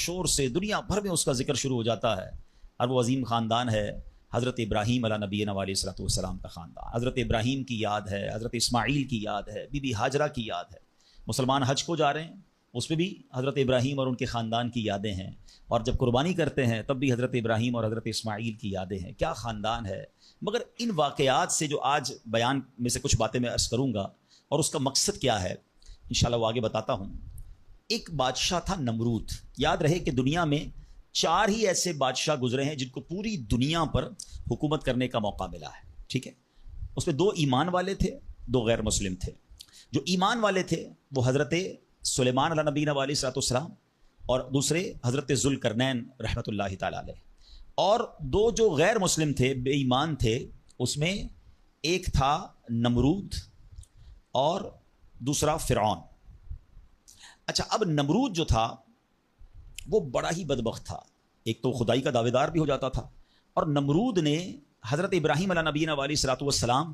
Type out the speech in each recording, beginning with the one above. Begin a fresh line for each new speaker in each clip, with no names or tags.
شور سے دنیا بھر میں اس کا ذکر شروع ہو جاتا ہے، اور وہ عظیم خاندان ہے حضرت ابراہیم علیہ نبینا علیہ الصلوۃ والسلام کا خاندان۔ حضرت ابراہیم کی یاد ہے، حضرت اسماعیل کی یاد ہے، بی بی ہاجرہ کی یاد ہے۔ مسلمان حج کو جا رہے ہیں، اس پہ بھی حضرت ابراہیم اور ان کے خاندان کی یادیں ہیں، اور جب قربانی کرتے ہیں تب بھی حضرت ابراہیم اور حضرت اسماعیل کی یادیں ہیں۔ کیا خاندان ہے! مگر ان واقعات سے جو آج بیان میں سے کچھ باتیں میں عرض کروں گا، اور اس کا مقصد کیا ہے انشاءاللہ وہ آگے بتاتا ہوں۔ ایک بادشاہ تھا نمرود۔ یاد رہے کہ دنیا میں 4 ہی ایسے بادشاہ گزرے ہیں جن کو پوری دنیا پر حکومت کرنے کا موقع ملا ہے، ٹھیک ہے؟ اس میں 2 ایمان والے تھے، 2 غیر مسلم تھے۔ جو ایمان والے تھے وہ حضرت سلیمان علیہ نبینا علیہ الصلوۃ والسلام، اور دوسرے حضرت ذوالقرنین رحمۃ اللہ تعالی علیہ۔ اور 2 جو غیر مسلم تھے، بے ایمان تھے، اس میں ایک تھا نمرود اور دوسرا فرعون۔ اچھا، اب نمرود جو تھا وہ بڑا ہی بدبخت تھا۔ ایک تو خدائی کا دعوے دار بھی ہو جاتا تھا، اور نمرود نے حضرت ابراہیم علیہ نبینا علیہ الصلوۃ والسلام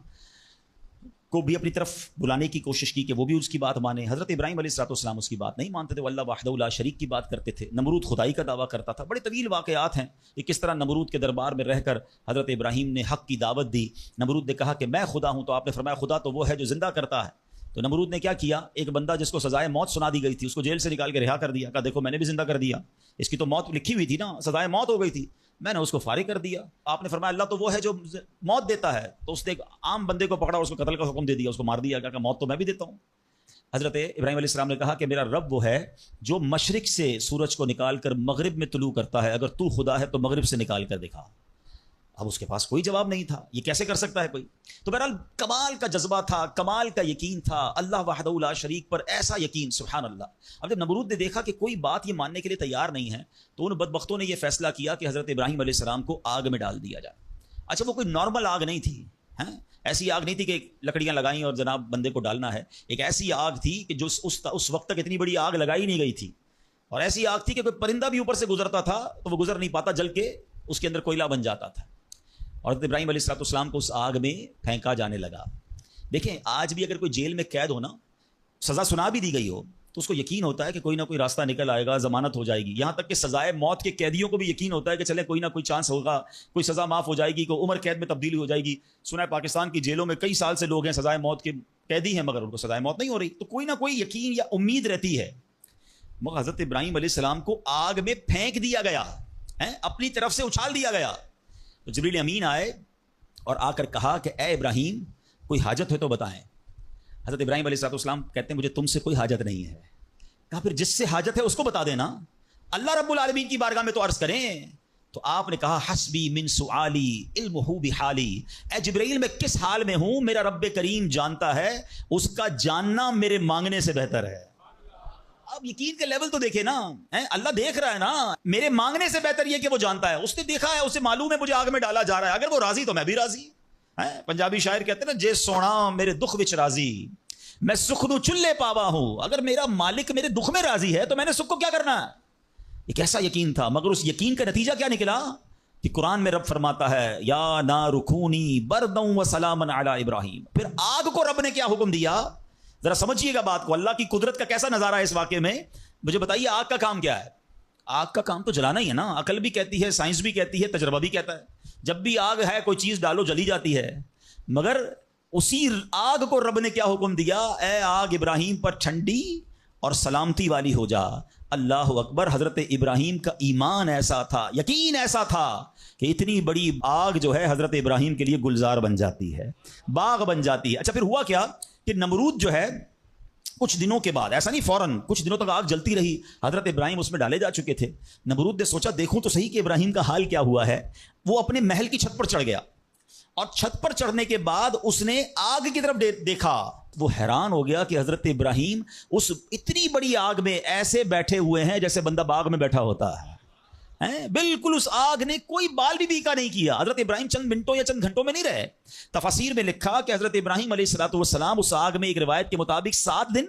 کو بھی اپنی طرف بلانے کی کوشش کی کہ وہ بھی اس کی بات مانے۔ حضرت ابراہیم علیہ الصلوۃ والسلام اس کی بات نہیں مانتے تھے، وہ اللہ وحدہ لا شریک کی بات کرتے تھے۔ نمرود خدائی کا دعویٰ کرتا تھا۔ بڑے طویل واقعات ہیں کہ کس طرح نمرود کے دربار میں رہ کر حضرت ابراہیم نے حق کی دعوت دی۔ نمرود نے کہا کہ میں خدا ہوں، تو آپ نے فرمایا خدا تو وہ ہے جو زندہ کرتا ہے۔ تو نمرود نے کیا کیا، ایک بندہ جس کو سزائے موت سنا دی گئی تھی اس کو جیل سے نکال کے رہا کر دیا۔ کہا دیکھو میں نے بھی زندہ کر دیا، اس کی تو موت لکھی ہوئی تھی نا، سزائے موت ہو گئی تھی، میں نے اس کو فارغ کر دیا۔ آپ نے فرمایا اللہ تو وہ ہے جو موت دیتا ہے، تو اس نے ایک عام بندے کو پکڑا اور اس کو قتل کا حکم دے دیا، اس کو مار دیا۔ کہ موت تو میں بھی دیتا ہوں۔ حضرت ابراہیم علیہ السلام نے کہا کہ میرا رب وہ ہے جو مشرق سے سورج کو نکال کر مغرب میں طلوع کرتا ہے، اگر تو خدا ہے تو مغرب سے نکال کر دکھا۔ اب اس کے پاس کوئی جواب نہیں تھا، یہ کیسے کر سکتا ہے کوئی؟ تو بہرحال کمال کا جذبہ تھا، کمال کا یقین تھا اللہ وحدہ لا شریک پر، ایسا یقین سبحان اللہ۔ اب جب نمرود نے دیکھا کہ کوئی بات یہ ماننے کے لیے تیار نہیں ہے، تو ان بدبختوں نے یہ فیصلہ کیا کہ حضرت ابراہیم علیہ السلام کو آگ میں ڈال دیا جائے۔ اچھا، وہ کوئی نارمل آگ نہیں تھی، ایسی آگ نہیں تھی کہ لکڑیاں لگائیں اور جناب بندے کو ڈالنا ہے۔ ایک ایسی آگ تھی کہ جو اس وقت تک اتنی بڑی آگ لگائی نہیں گئی تھی، اور ایسی آگ تھی کہ کوئی پرندہ بھی اوپر سے گزرتا تھا تو وہ گزر نہیں پاتا، جل کے اس کے اندر کوئلہ بن جاتا تھا۔ اور حضرت ابراہیم علیہ الصلوۃ والسلام کو اس آگ میں پھینکا جانے لگا۔ دیکھیں آج بھی اگر کوئی جیل میں قید ہو نا، سزا سنا بھی دی گئی ہو، تو اس کو یقین ہوتا ہے کہ کوئی نہ کوئی راستہ نکل آئے گا، ضمانت ہو جائے گی۔ یہاں تک کہ سزائے موت کے قیدیوں کو بھی یقین ہوتا ہے کہ چلے کوئی نہ کوئی چانس ہوگا، کوئی سزا معاف ہو جائے گی، کوئی عمر قید میں تبدیلی ہو جائے گی۔ سنا ہے پاکستان کی جیلوں میں کئی سال سے لوگ ہیں سزائے موت کے قیدی ہیں، مگر ان کو سزائے موت نہیں ہو رہی، تو کوئی نہ کوئی یقین یا امید رہتی ہے۔ مگر حضرت ابراہیم علیہ السلام کو آگ میں پھینک دیا گیا، اپنی طرف سے اچھال دیا گیا۔ تو جبریل امین آئے اور آ کر کہا کہ اے ابراہیم کوئی حاجت ہے تو بتائیں۔ حضرت ابراہیم علیہ السلام کہتے ہیں مجھے تم سے کوئی حاجت نہیں ہے۔ کہا پھر جس سے حاجت ہے اس کو بتا دینا، اللہ رب العالمین کی بارگاہ میں تو عرض کریں۔ تو آپ نے کہا حسبی من سؤالی علمہ بحالی، اے جبرائیل میں کس حال میں ہوں میرا رب کریم جانتا ہے، اس کا جاننا میرے مانگنے سے بہتر ہے۔ اب یقین کے لیول تو دیکھے نا، اللہ دیکھ رہا ہے نا، میرے مانگنے سے بہتر یہ کہ وہ جانتا ہے، اس نے دیکھا ہے، اسے معلوم ہے مجھے آگ میں ڈالا جا رہا ہے، اگر وہ راضی تو میں بھی راضی۔ پنجابی شاعر کہتے ہیں نا، جے سونا میرے دکھ وچ راضی میں سکھ نو چلے پاوا ہوں، اگر میرا مالک میرے دکھ میں راضی ہے تو میں نے سکھ کو کیا کرنا ہے۔ ایک ایسا یقین تھا، مگر اس یقین کا نتیجہ کیا نکلا کہ قرآن میں رب فرماتا ہے یا نار کونی بردا وسلاما علی ابراہیم۔ پھر آگ کو رب نے کیا حکم دیا، ذرا سمجھیے گا بات کو، اللہ کی قدرت کا کیسا نظارہ ہے اس واقعے میں۔ مجھے بتائیے آگ کا کام کیا ہے؟ آگ کا کام تو جلانا ہی ہے نا، عقل بھی کہتی ہے، سائنس بھی کہتی ہے، تجربہ بھی کہتا ہے، جب بھی آگ ہے کوئی چیز ڈالو جلی جاتی ہے۔ مگر اسی آگ کو رب نے کیا حکم دیا، اے آگ ابراہیم پر ٹھنڈی اور سلامتی والی ہو جا۔ اللہ اکبر، حضرت ابراہیم کا ایمان ایسا تھا، یقین ایسا تھا کہ اتنی بڑی آگ جو ہے حضرت ابراہیم کے لیے گلزار بن جاتی ہے، باغ بن جاتی ہے۔ اچھا پھر ہوا کیا کہ نمرود جو ہے کچھ دنوں کے بعد، ایسا نہیں فوراً، کچھ دنوں تک آگ جلتی رہی، حضرت ابراہیم اس میں ڈالے جا چکے تھے۔ نمرود نے سوچا دیکھوں تو صحیح کہ ابراہیم کا حال کیا ہوا ہے۔ وہ اپنے محل کی چھت پر چڑھ گیا، اور چھت پر چڑھنے کے بعد اس نے آگ کی طرف دیکھا۔ وہ حیران ہو گیا کہ حضرت ابراہیم اس اتنی بڑی آگ میں ایسے بیٹھے ہوئے ہیں جیسے بندہ باغ میں بیٹھا ہوتا ہے، بالکل اس آگ نے کوئی بال بھی بیکا نہیں کیا۔ حضرت ابراہیم چند منٹوں یا چند گھنٹوں میں نہیں رہے۔ تفاسیر میں لکھا کہ حضرت ابراہیم علیہ الصلوۃ والسلام اس آگ میں ایک روایت کے مطابق 7 دن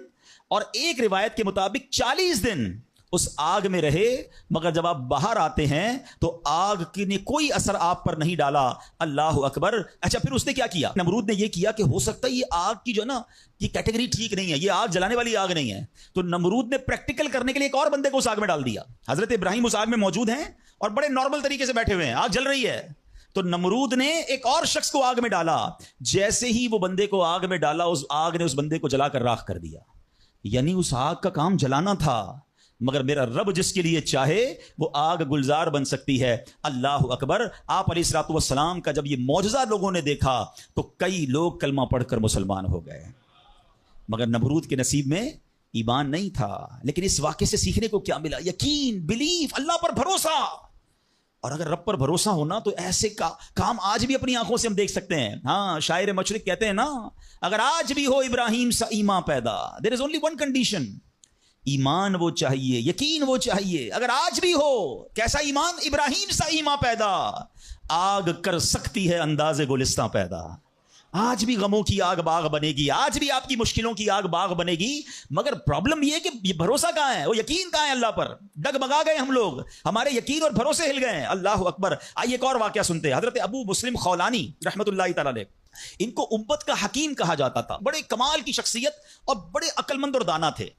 اور ایک روایت کے مطابق 40 دن اس آگ میں رہے، مگر جب آپ باہر آتے ہیں تو آگ کی نے کوئی اثر آپ پر نہیں ڈالا. اللہ اکبر. اچھا پھر اس نے کیا کیا؟ نمرود نے یہ کیا کہ ہو سکتا ہے یہ آگ کی جو ہے نا یہ کیٹیگری ٹھیک نہیں ہے، یہ آگ جلانے والی آگ نہیں ہے. تو نمرود نے پریکٹیکل کرنے کے لیے ایک اور بندے کو اس آگ میں ڈال دیا. حضرت ابراہیم اس آگ میں موجود ہیں اور بڑے نارمل طریقے سے بیٹھے ہوئے ہیں، آگ جل رہی ہے. تو نمرود نے ایک اور شخص کو آگ میں ڈالا. جیسے ہی وہ بندے کو آگ میں ڈالا، اس آگ نے اس بندے کو جلا کر راکھ کر دیا. یعنی اس آگ کا کام جلانا تھا، مگر میرا رب جس کے لیے چاہے وہ آگ گلزار بن سکتی ہے. اللہ اکبر. آپ علیہ الصلوۃ والسلام کا جب یہ معجزہ لوگوں نے دیکھا تو کئی لوگ کلمہ پڑھ کر مسلمان ہو گئے، مگر نمرود کے نصیب میں ایمان نہیں تھا. لیکن اس واقعے سے سیکھنے کو کیا ملا؟ یقین، بلیف، اللہ پر بھروسہ. اور اگر رب پر بھروسہ ہونا تو ایسے کام آج بھی اپنی آنکھوں سے ہم دیکھ سکتے ہیں. ہاں، شاعر مشرق کہتے ہیں نا، اگر آج بھی ہو ابراہیم سا ایمان پیدا، دیر از اونلی ون کنڈیشن، ایمان وہ چاہیے، یقین وہ چاہیے. اگر آج بھی ہو کیسا ایمان؟ ابراہیم سا ایمان پیدا، آگ کر سکتی ہے انداز گلستاں پیدا. آج بھی غموں کی آگ باغ بنے گی، آج بھی آپ کی مشکلوں کی آگ باغ بنے گی، مگر پرابلم یہ ہے کہ یہ بھروسہ کہاں ہے، وہ یقین کہاں ہے اللہ پر؟ ڈگمگا گئے ہم لوگ، ہمارے یقین اور بھروسے ہل گئے ہیں. اللہ اکبر. آئیے ایک اور واقعہ سنتے ہیں. حضرت ابو مسلم خولانی رحمۃ اللہ تعالی علیہ، ان کو امت کا حکیم کہا جاتا تھا. بڑے کمال کی شخصیت اور بڑے عقل مند اور دانا تھے.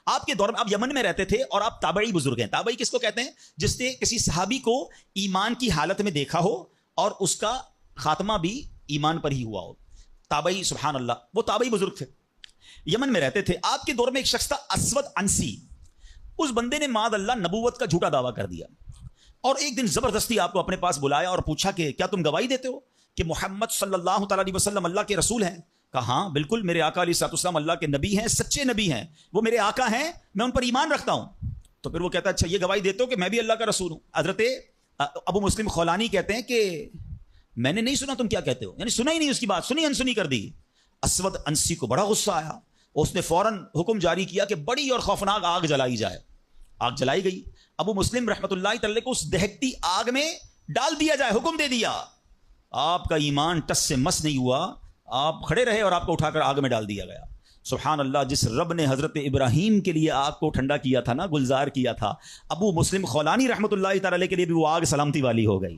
آپ کے دور میں آپ یمن میں رہتے تھے اور آپ تابعی بزرگ ہیں. تابعی کس کو کہتے ہیں؟ جس نے کسی صحابی کو ایمان کی حالت میں دیکھا ہو اور اس کا خاتمہ بھی ایمان پر ہی ہوا ہو. تابعی، سبحان اللہ، وہ تابعی بزرگ تھے، یمن میں رہتے تھے. آپ کے دور میں ایک شخص تھا اسود انسی. اس بندے نے معاذ اللہ نبوت کا جھوٹا دعویٰ کر دیا اور ایک دن زبردستی آپ کو اپنے پاس بلایا اور پوچھا کہ کیا تم گواہی دیتے ہو کہ محمد صلی اللہ تعالی علیہ وسلم اللہ کے رسول ہیں؟ کہا ہاں بالکل، میرے آقا علیہ الصلوۃ والسلام اللہ کے نبی ہیں، سچے نبی ہیں، وہ میرے آقا ہیں، میں ان پر ایمان رکھتا ہوں. تو پھر وہ کہتا ہے اچھا یہ گواہی دیتے ہو کہ میں بھی اللہ کا رسول ہوں؟ حضرت ابو مسلم خولانی کہتے ہیں کہ میں نے نہیں سنا تم کیا کہتے ہو، یعنی سنا ہی نہیں، اس کی بات سنی انسنی کر دی. اسود انسی کو بڑا غصہ آیا، اس نے فوراً حکم جاری کیا کہ بڑی اور خوفناک آگ جلائی جائے. آگ جلائی گئی. ابو مسلم رحمۃ اللہ تعالی کو اس دہکتی آگ میں ڈال دیا جائے، حکم دے دیا. آپ کا ایمان ٹس سے مس نہیں ہوا، آپ کھڑے رہے اور آپ کو اٹھا کر آگ میں ڈال دیا گیا. سبحان اللہ. جس رب نے حضرت ابراہیم کے لیے آگ کو ٹھنڈا کیا تھا نا، گلزار کیا تھا، ابو مسلم خولانی رحمۃ اللہ تعالی کے لیے بھی وہ آگ سلامتی والی ہو گئی.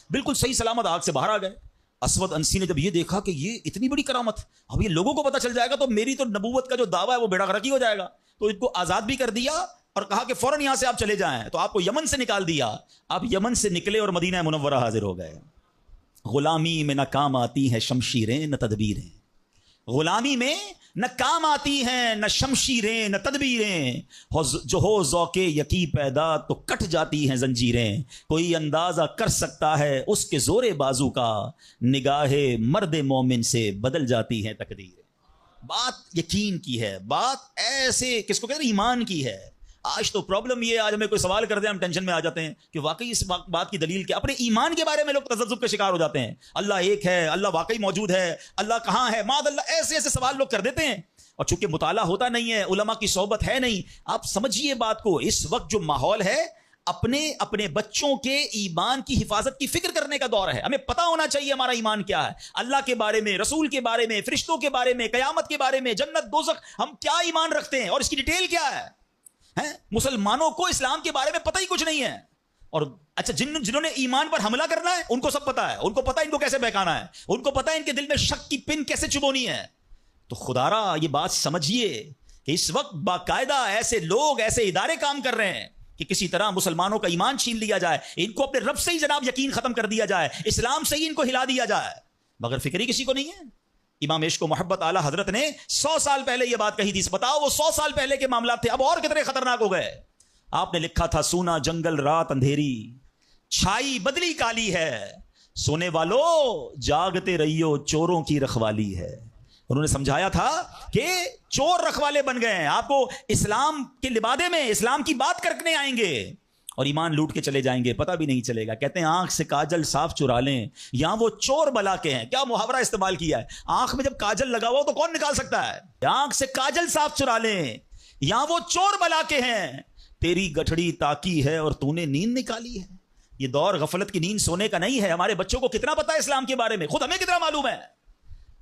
بالکل صحیح سلامت آگ سے باہر آ گئے. اسود انسی نے جب یہ دیکھا کہ یہ اتنی بڑی کرامت، اب یہ لوگوں کو پتہ چل جائے گا تو میری تو نبوت کا جو دعویٰ ہے وہ بیڑا غرقی ہو جائے گا. تو ان کو آزاد بھی کر دیا اور کہا کہ فوراً یہاں سے آپ چلے جائیں. تو آپ کو یمن سے نکال دیا. آپ یمن سے نکلے اور مدینہ منورہ حاضر ہو گئے. غلامی میں نہ کام آتی ہیں شمشیریں نہ تدبیریں، غلامی میں نہ کام آتی ہیں نہ شمشیریں نہ تدبیریں، جو ہو ذوق یقی پیدا تو کٹ جاتی ہیں زنجیریں. کوئی اندازہ کر سکتا ہے اس کے زور بازو کا، نگاہ مرد مومن سے بدل جاتی ہیں تقدیریں. بات یقین کی ہے، بات ایسے کس کو کہتے ہیں، ایمان کی ہے. آج تو پرابلم یہ ہے، آج ہمیں کوئی سوال کر دیں ہم ٹینشن میں آ جاتے ہیں کہ واقعی اس بات کی دلیل کیا. اپنے ایمان کے بارے میں لوگ تذبذب کا شکار ہو جاتے ہیں. اللہ ایک ہے، اللہ واقعی موجود ہے، اللہ کہاں ہے، معاذ اللہ، ایسے ایسے سوال لوگ کر دیتے ہیں. اور چونکہ مطالعہ ہوتا نہیں ہے، علماء کی صحبت ہے نہیں. آپ سمجھیے بات کو، اس وقت جو ماحول ہے اپنے بچوں کے ایمان کی حفاظت کی فکر کرنے کا دور ہے. ہمیں پتا ہونا چاہیے ہمارا ایمان کیا ہے، اللہ کے بارے میں، رسول کے بارے میں، فرشتوں کے بارے میں، قیامت کے بارے میں، جنت دوزخ، ہم کیا ایمان رکھتے ہیں اور اس کی ڈیٹیل کیا ہے. مسلمانوں کو اسلام کے بارے میں پتہ ہی کچھ نہیں ہے. اور اچھا جنہوں نے ایمان پر حملہ کرنا ہے ان کو سب پتا ہے، ان کو پتا ہے ان کو کیسے بہکانا ہے، ان کو پتا ہے ان کے دل میں شک کی پن کیسے چبونی ہے. تو خدا را یہ بات سمجھیے کہ اس وقت باقاعدہ ایسے لوگ، ایسے ادارے کام کر رہے ہیں کہ کسی طرح مسلمانوں کا ایمان چھین لیا جائے، ان کو اپنے رب سے ہی جناب یقین ختم کر دیا جائے، اسلام سے ہی ان کو ہلا دیا جائے، مگر فکر ہی کسی کو نہیں ہے. امام عشق و محبت اعلی حضرت نے 100 سال پہلے یہ بات کہی تھی. بتاؤ وہ 100 سال پہلے کے معاملات تھے، اب اور کتنے خطرناک ہو گئے. آپ نے لکھا تھا سونا جنگل رات اندھیری، چھائی بدلی کالی ہے، سونے والو جاگتے رہیو چوروں کی رکھوالی ہے. انہوں نے سمجھایا تھا کہ چور رکھوالے بن گئے ہیں، آپ کو اسلام کے لبادے میں اسلام کی بات کرنے آئیں گے اور ایمان لوٹ کے چلے جائیں گے، پتہ بھی نہیں چلے گا. کہتے ہیں آنکھ سے کاجل صاف چرا لیں، یہاں وہ چور بلا کے ہیں. کیا محاورہ استعمال کیا ہے، آنکھ میں جب کاجل لگا ہوا تو کون نکال سکتا ہے. آنکھ سے کاجل صاف چرا لیں، یہاں وہ چور بلا کے ہیں، تیری گٹھڑی تاکی ہے اور تو نے نیند نکالی ہے. یہ دور غفلت کی نیند سونے کا نہیں ہے. ہمارے بچوں کو کتنا پتا ہے اسلام کے بارے میں، خود ہمیں کتنا معلوم ہے.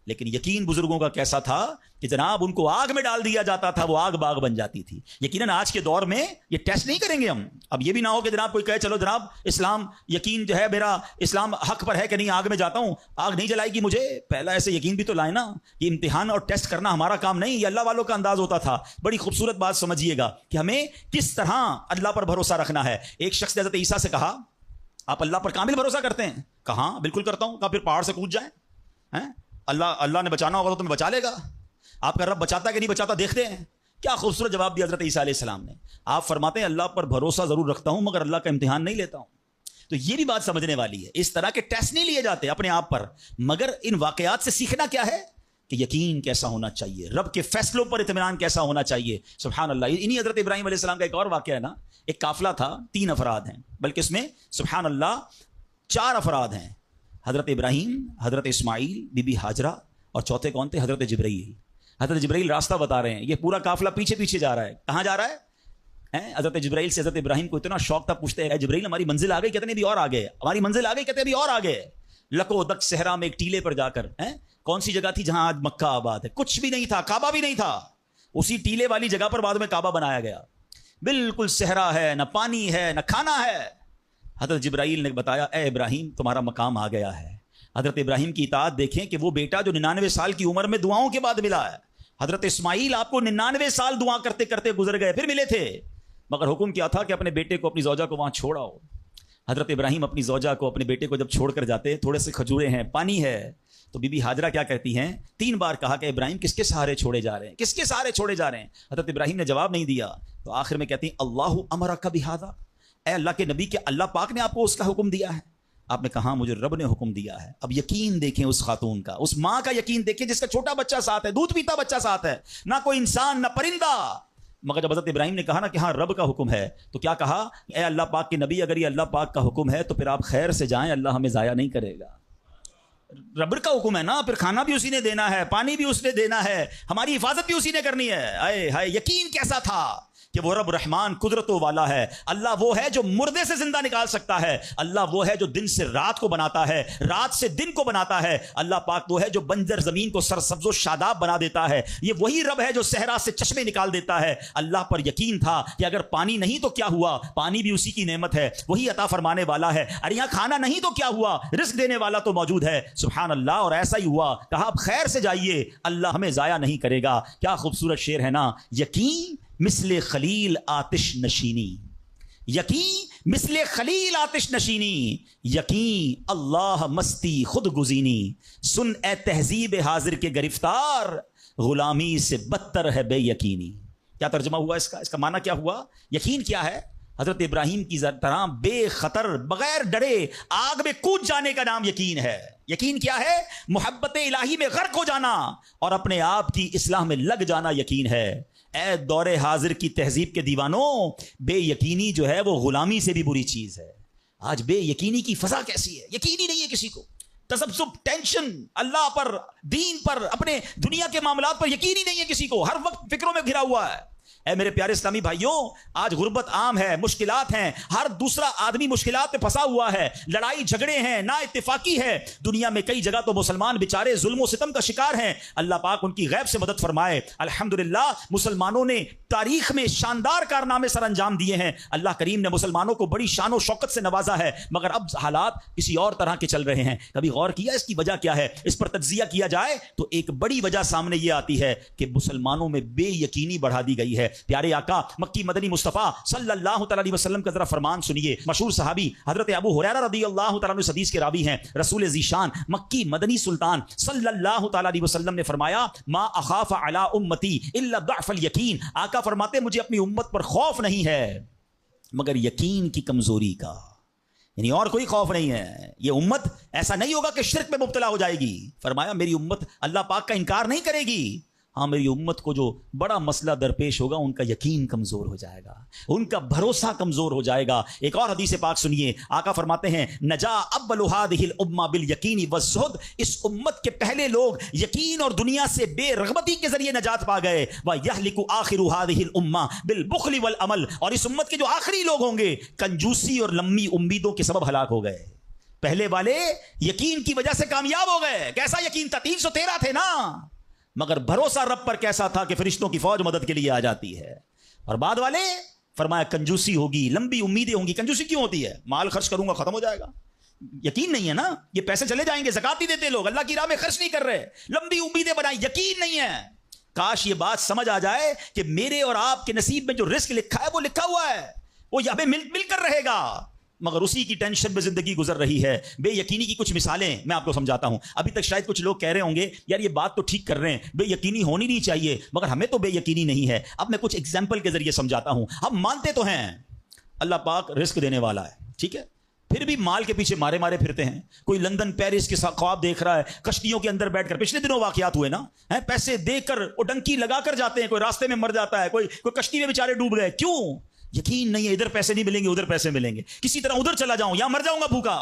لیکن یقین بزرگوں کا کیسا تھا کہ جناب ان کو آگ میں ڈال دیا جاتا تھا، وہ آگ باغ بن جاتی تھی۔ یقیناً آج کے دور میں یہ ٹیسٹ نہیں کریں گے ہم۔ اب یہ بھی نہ ہو کہ جناب کوئی کہے چلو جناب اسلام یقین جو ہے میرا اسلام حق پر ہے کہ نہیں، آگ میں جاتا ہوں آگ نہیں جلائے گی مجھے۔ پہلا ایسے یقین بھی تو لائے نا۔ یہ امتحان اور ٹیسٹ کرنا ہمارا کام نہیں، یہ اللہ والوں کا انداز ہوتا تھا۔ بڑی خوبصورت بات سمجھیے گا کہ ہمیں کس طرح اللہ پر بھروسہ رکھنا ہے۔ ایک شخص نے حضرت عیسیٰ سے کہا آپ اللہ پر کامل بھروسہ کرتے ہیں؟ کہا بالکل کرتا ہوں۔ کہا پھر پہاڑ سے کود جائیں، اللہ نے بچانا ہوگا تو تمہیں بچا لے گا، آپ کا رب بچاتا کہ نہیں بچاتا دیکھتے ہیں۔ کیا خوبصورت جواب دیا حضرت عیسیٰ علیہ السلام نے۔ آپ فرماتے ہیں اللہ پر بھروسہ ضرور رکھتا ہوں مگر اللہ کا امتحان نہیں لیتا ہوں۔ تو یہ بھی بات سمجھنے والی ہے، اس طرح کے ٹیسٹ نہیں لیے جاتے اپنے آپ پر، مگر ان واقعات سے سیکھنا کیا ہے کہ یقین کیسا ہونا چاہیے، رب کے فیصلوں پر اطمینان کیسا ہونا چاہیے۔ سبحان اللہ۔ انہی حضرت ابراہیم علیہ السلام کا ایک اور واقعہ ہے نا، ایک قافلہ تھا، 3 افراد ہیں، بلکہ اس میں سبحان اللہ 4 افراد ہیں، حضرت ابراہیم، حضرت اسماعیل، بی بی ہاجرہ، اور چوتھے کون تھے؟ حضرت جبرائیل۔ حضرت جبرائیل راستہ بتا رہے ہیں، یہ پورا قافلہ پیچھے پیچھے جا رہا ہے۔ کہاں جا رہا ہے؟ حضرت جبرائیل سے حضرت ابراہیم کو اتنا شوق تھا، پوچھتے ہیں جبرائیل ہماری منزل آ گئی؟ کہتے ہیں ابھی اور آگے، ہماری منزل آ گئی؟ کہتے ہیں ابھی اور آگے۔ لکو دک صحرا میں ایک ٹیلے پر جا کر، کون سی جگہ تھی جہاں آج مکہ آباد ہے؟ کچھ بھی نہیں تھا، کعبہ بھی نہیں تھا، اسی ٹیلے والی جگہ پر بعد میں کعبہ بنایا گیا۔ بالکل صحرا ہے، نہ پانی ہے نہ کھانا ہے۔ حضرت جبرائیل نے بتایا اے ابراہیم تمہارا مقام آ گیا ہے۔ حضرت ابراہیم کی اطاعت دیکھیں کہ وہ بیٹا جو 99 سال کی عمر میں دعاؤں کے بعد ملا ہے۔ حضرت اسماعیل آپ کو 99 سال دعا کرتے کرتے گزر گئے، پھر ملے تھے، مگر حکم کیا تھا کہ اپنے بیٹے کو اپنی زوجہ کو وہاں چھوڑاؤ۔ حضرت ابراہیم اپنی زوجہ کو اپنے بیٹے کو جب چھوڑ کر جاتے، تھوڑے سے کھجورے ہیں، پانی ہے، تو بی بی ہاجرہ کیا کہتی ہیں؟ 3 بار کہا کہ ابراہیم کس کے سہارے چھوڑے جا رہے ہیں، کس کے سہارے چھوڑے جا رہے ہیں؟ حضرت ابراہیم نے جواب نہیں دیا، تو آخر میں کہتی ہیں اللہ امرک بہذا، اے اللہ کے نبی، کہ اللہ پاک نے آپ کو اس کا حکم دیا ہے؟ آپ نے کہا مجھے رب نے حکم دیا ہے۔ اب یقین دیکھیں اس خاتون کا، اس ماں کا یقین دیکھیں جس کا چھوٹا بچہ ساتھ ہے، دودھ پیتا بچہ ساتھ ہے، نہ کوئی انسان نہ پرندہ۔ مگر جب حضرت ابراہیم نے کہا نا کہ ہاں رب کا حکم ہے، تو کیا کہا؟ اے اللہ پاک کے نبی، اگر یہ اللہ پاک کا حکم ہے تو پھر آپ خیر سے جائیں، اللہ ہمیں ضائع نہیں کرے گا۔ رب کا حکم ہے نا، پھر کھانا بھی اسی نے دینا ہے، پانی بھی اس نے دینا ہے، ہماری حفاظت بھی اسی نے کرنی ہے۔ اے ہائے یقین کیسا تھا کہ وہ رب رحمان قدرتوں والا ہے۔ اللہ وہ ہے جو مردے سے زندہ نکال سکتا ہے، اللہ وہ ہے جو دن سے رات کو بناتا ہے، رات سے دن کو بناتا ہے، اللہ پاک وہ ہے جو بنجر زمین کو سرسبز و شاداب بنا دیتا ہے، یہ وہی رب ہے جو صحرا سے چشمے نکال دیتا ہے۔ اللہ پر یقین تھا کہ اگر پانی نہیں تو کیا ہوا، پانی بھی اسی کی نعمت ہے، وہی عطا فرمانے والا ہے۔ اور یہاں کھانا نہیں تو کیا ہوا، رزق دینے والا تو موجود ہے، سبحان اللہ۔ اور ایسا ہی ہوا، کہا آپ خیر سے جائیے، اللہ ہمیں ضائع نہیں کرے گا۔ کیا خوبصورت شعر ہے نا، یقین مثل خلیل آتش نشینی، یقین مثل خلیل آتش نشینی، یقین اللہ مستی خود گزینی، سن اے تہذیب حاضر کے گرفتار، غلامی سے بدتر ہے بے یقینی۔ کیا ترجمہ ہوا اس کا؟ اس کا معنی کیا ہوا؟ یقین کیا ہے؟ حضرت ابراہیم کی طرح بے خطر بغیر ڈرے آگ میں کود جانے کا نام یقین ہے۔ یقین کیا ہے؟ محبت الہی میں غرق ہو جانا اور اپنے آپ کی اصلاح میں لگ جانا یقین ہے۔ اے دور حاضر کی تہذیب کے دیوانوں، بے یقینی جو ہے وہ غلامی سے بھی بری چیز ہے۔ آج بے یقینی کی فضا کیسی ہے؟ یقین ہی نہیں ہے کسی کو، تذبذب، ٹینشن، اللہ پر، دین پر، اپنے دنیا کے معاملات پر یقین ہی نہیں ہے کسی کو، ہر وقت فکروں میں گھرا ہوا ہے۔ اے میرے پیارے اسلامی بھائیوں، آج غربت عام ہے، مشکلات ہیں، ہر دوسرا آدمی مشکلات میں پھنسا ہوا ہے، لڑائی جھگڑے ہیں، نا اتفاقی ہے، دنیا میں کئی جگہ تو مسلمان بیچارے ظلم و ستم کا شکار ہیں۔ اللہ پاک ان کی غیب سے مدد فرمائے۔ الحمدللہ مسلمانوں نے تاریخ میں شاندار کارنامے سر انجام دیے ہیں، اللہ کریم نے مسلمانوں کو بڑی شان و شوکت سے نوازا ہے، مگر اب حالات کسی اور طرح کے چل رہے ہیں۔ کبھی غور کیا اس کی وجہ کیا ہے؟ اس پر تجزیہ کیا جائے تو ایک بڑی وجہ سامنے یہ آتی ہے کہ مسلمانوں میں بے یقینی بڑھا دی گئی ہے۔ پیارے آقا مکی مدنی مصطفیٰ صلی اللہ تعالی علیہ وسلم کا ذرا فرمان سنیے۔ مشہور صحابی حضرت ابو ہریرہ رضی اللہ تعالیٰ عنہ اس حدیث کے راوی ہیں، رسول ذیشان مکی مدنی سلطان صلی اللہ تعالی علیہ وسلم نے فرمایا ما اخاف علی امتی الا ضعف الیقین۔ آقا فرماتے مجھے اپنی امت پر خوف نہیں ہے مگر یقین کی کمزوری کا، یعنی اور کوئی خوف نہیں ہے۔ یہ امت ایسا نہیں ہوگا کہ شرک میں مبتلا ہو جائے گی، فرمایا میری امت اللہ پاک کا انکار نہیں کرے گی، ہاں میری امت کو جو بڑا مسئلہ درپیش ہوگا ان کا یقین کمزور ہو جائے گا، ان کا بھروسہ کمزور ہو جائے گا۔ ایک اور حدیث پاک سنیے، آقا فرماتے ہیں نجا اول هذه الامه بالیقین والزہد، اس امت کے پہلے لوگ یقین اور دنیا سے بے رغبتی کے ذریعے نجات پا گئے۔ ویہلک آخر هذه الامه بالبخل والعمل، اور اس امت کے جو آخری لوگ ہوں گے کنجوسی اور لمبی امیدوں کے سبب ہلاک ہو گئے۔ پہلے والے یقین کی وجہ سے کامیاب ہو گئے. کیسا یقین تھا؟ 313 تھے نا, مگر بھروسہ رب پر کیسا تھا کہ فرشتوں کی فوج مدد کے لیے آ جاتی ہے. اور بعد والے فرمایا کنجوسی ہوگی, لمبی امیدیں ہوں گی. کنجوسی کیوں ہوتی ہے؟ مال خرچ کروں گا ختم ہو جائے گا. یقین نہیں ہے نا, یہ پیسے چلے جائیں گے, زکات نہیں دیتے لوگ, اللہ کی راہ میں خرچ نہیں کر رہے, لمبی امیدیں بنائیں, یقین نہیں ہے. کاش یہ بات سمجھ آ جائے کہ میرے اور آپ کے نصیب میں جو رزق لکھا ہے وہ لکھا ہوا ہے, وہ ہمیں مل کر رہے گا, مگر اسی کی ٹینشن میں زندگی گزر رہی ہے. بے یقینی کی کچھ مثالیں میں آپ کو سمجھاتا ہوں. ابھی تک شاید کچھ لوگ کہہ رہے ہوں گے یار یہ بات تو ٹھیک کر رہے ہیں, بے یقینی ہونی نہیں چاہیے, مگر ہمیں تو بے یقینی نہیں ہے. اب میں کچھ ایگزامپل کے ذریعے سمجھاتا ہوں. ہم مانتے تو ہیں اللہ پاک رزق دینے والا ہے, ٹھیک ہے, پھر بھی مال کے پیچھے مارے پھرتے ہیں. کوئی لندن پیرس کے ساتھ خواب دیکھ رہا ہے, کشتیوں کے اندر بیٹھ کر, پچھلے دنوں واقعات ہوئے نا, پیسے دے کر وہ ڈنکی لگا کر جاتے ہیں, کوئی راستے میں مر جاتا ہے, کوئی کشتی میں بیچارے ڈوب گئے. کیوں؟ یقین نہیں ہے, ادھر پیسے نہیں ملیں گے ادھر پیسے ملیں گے, کسی طرح ادھر چلا جاؤں یا مر جاؤں گا بھوکا.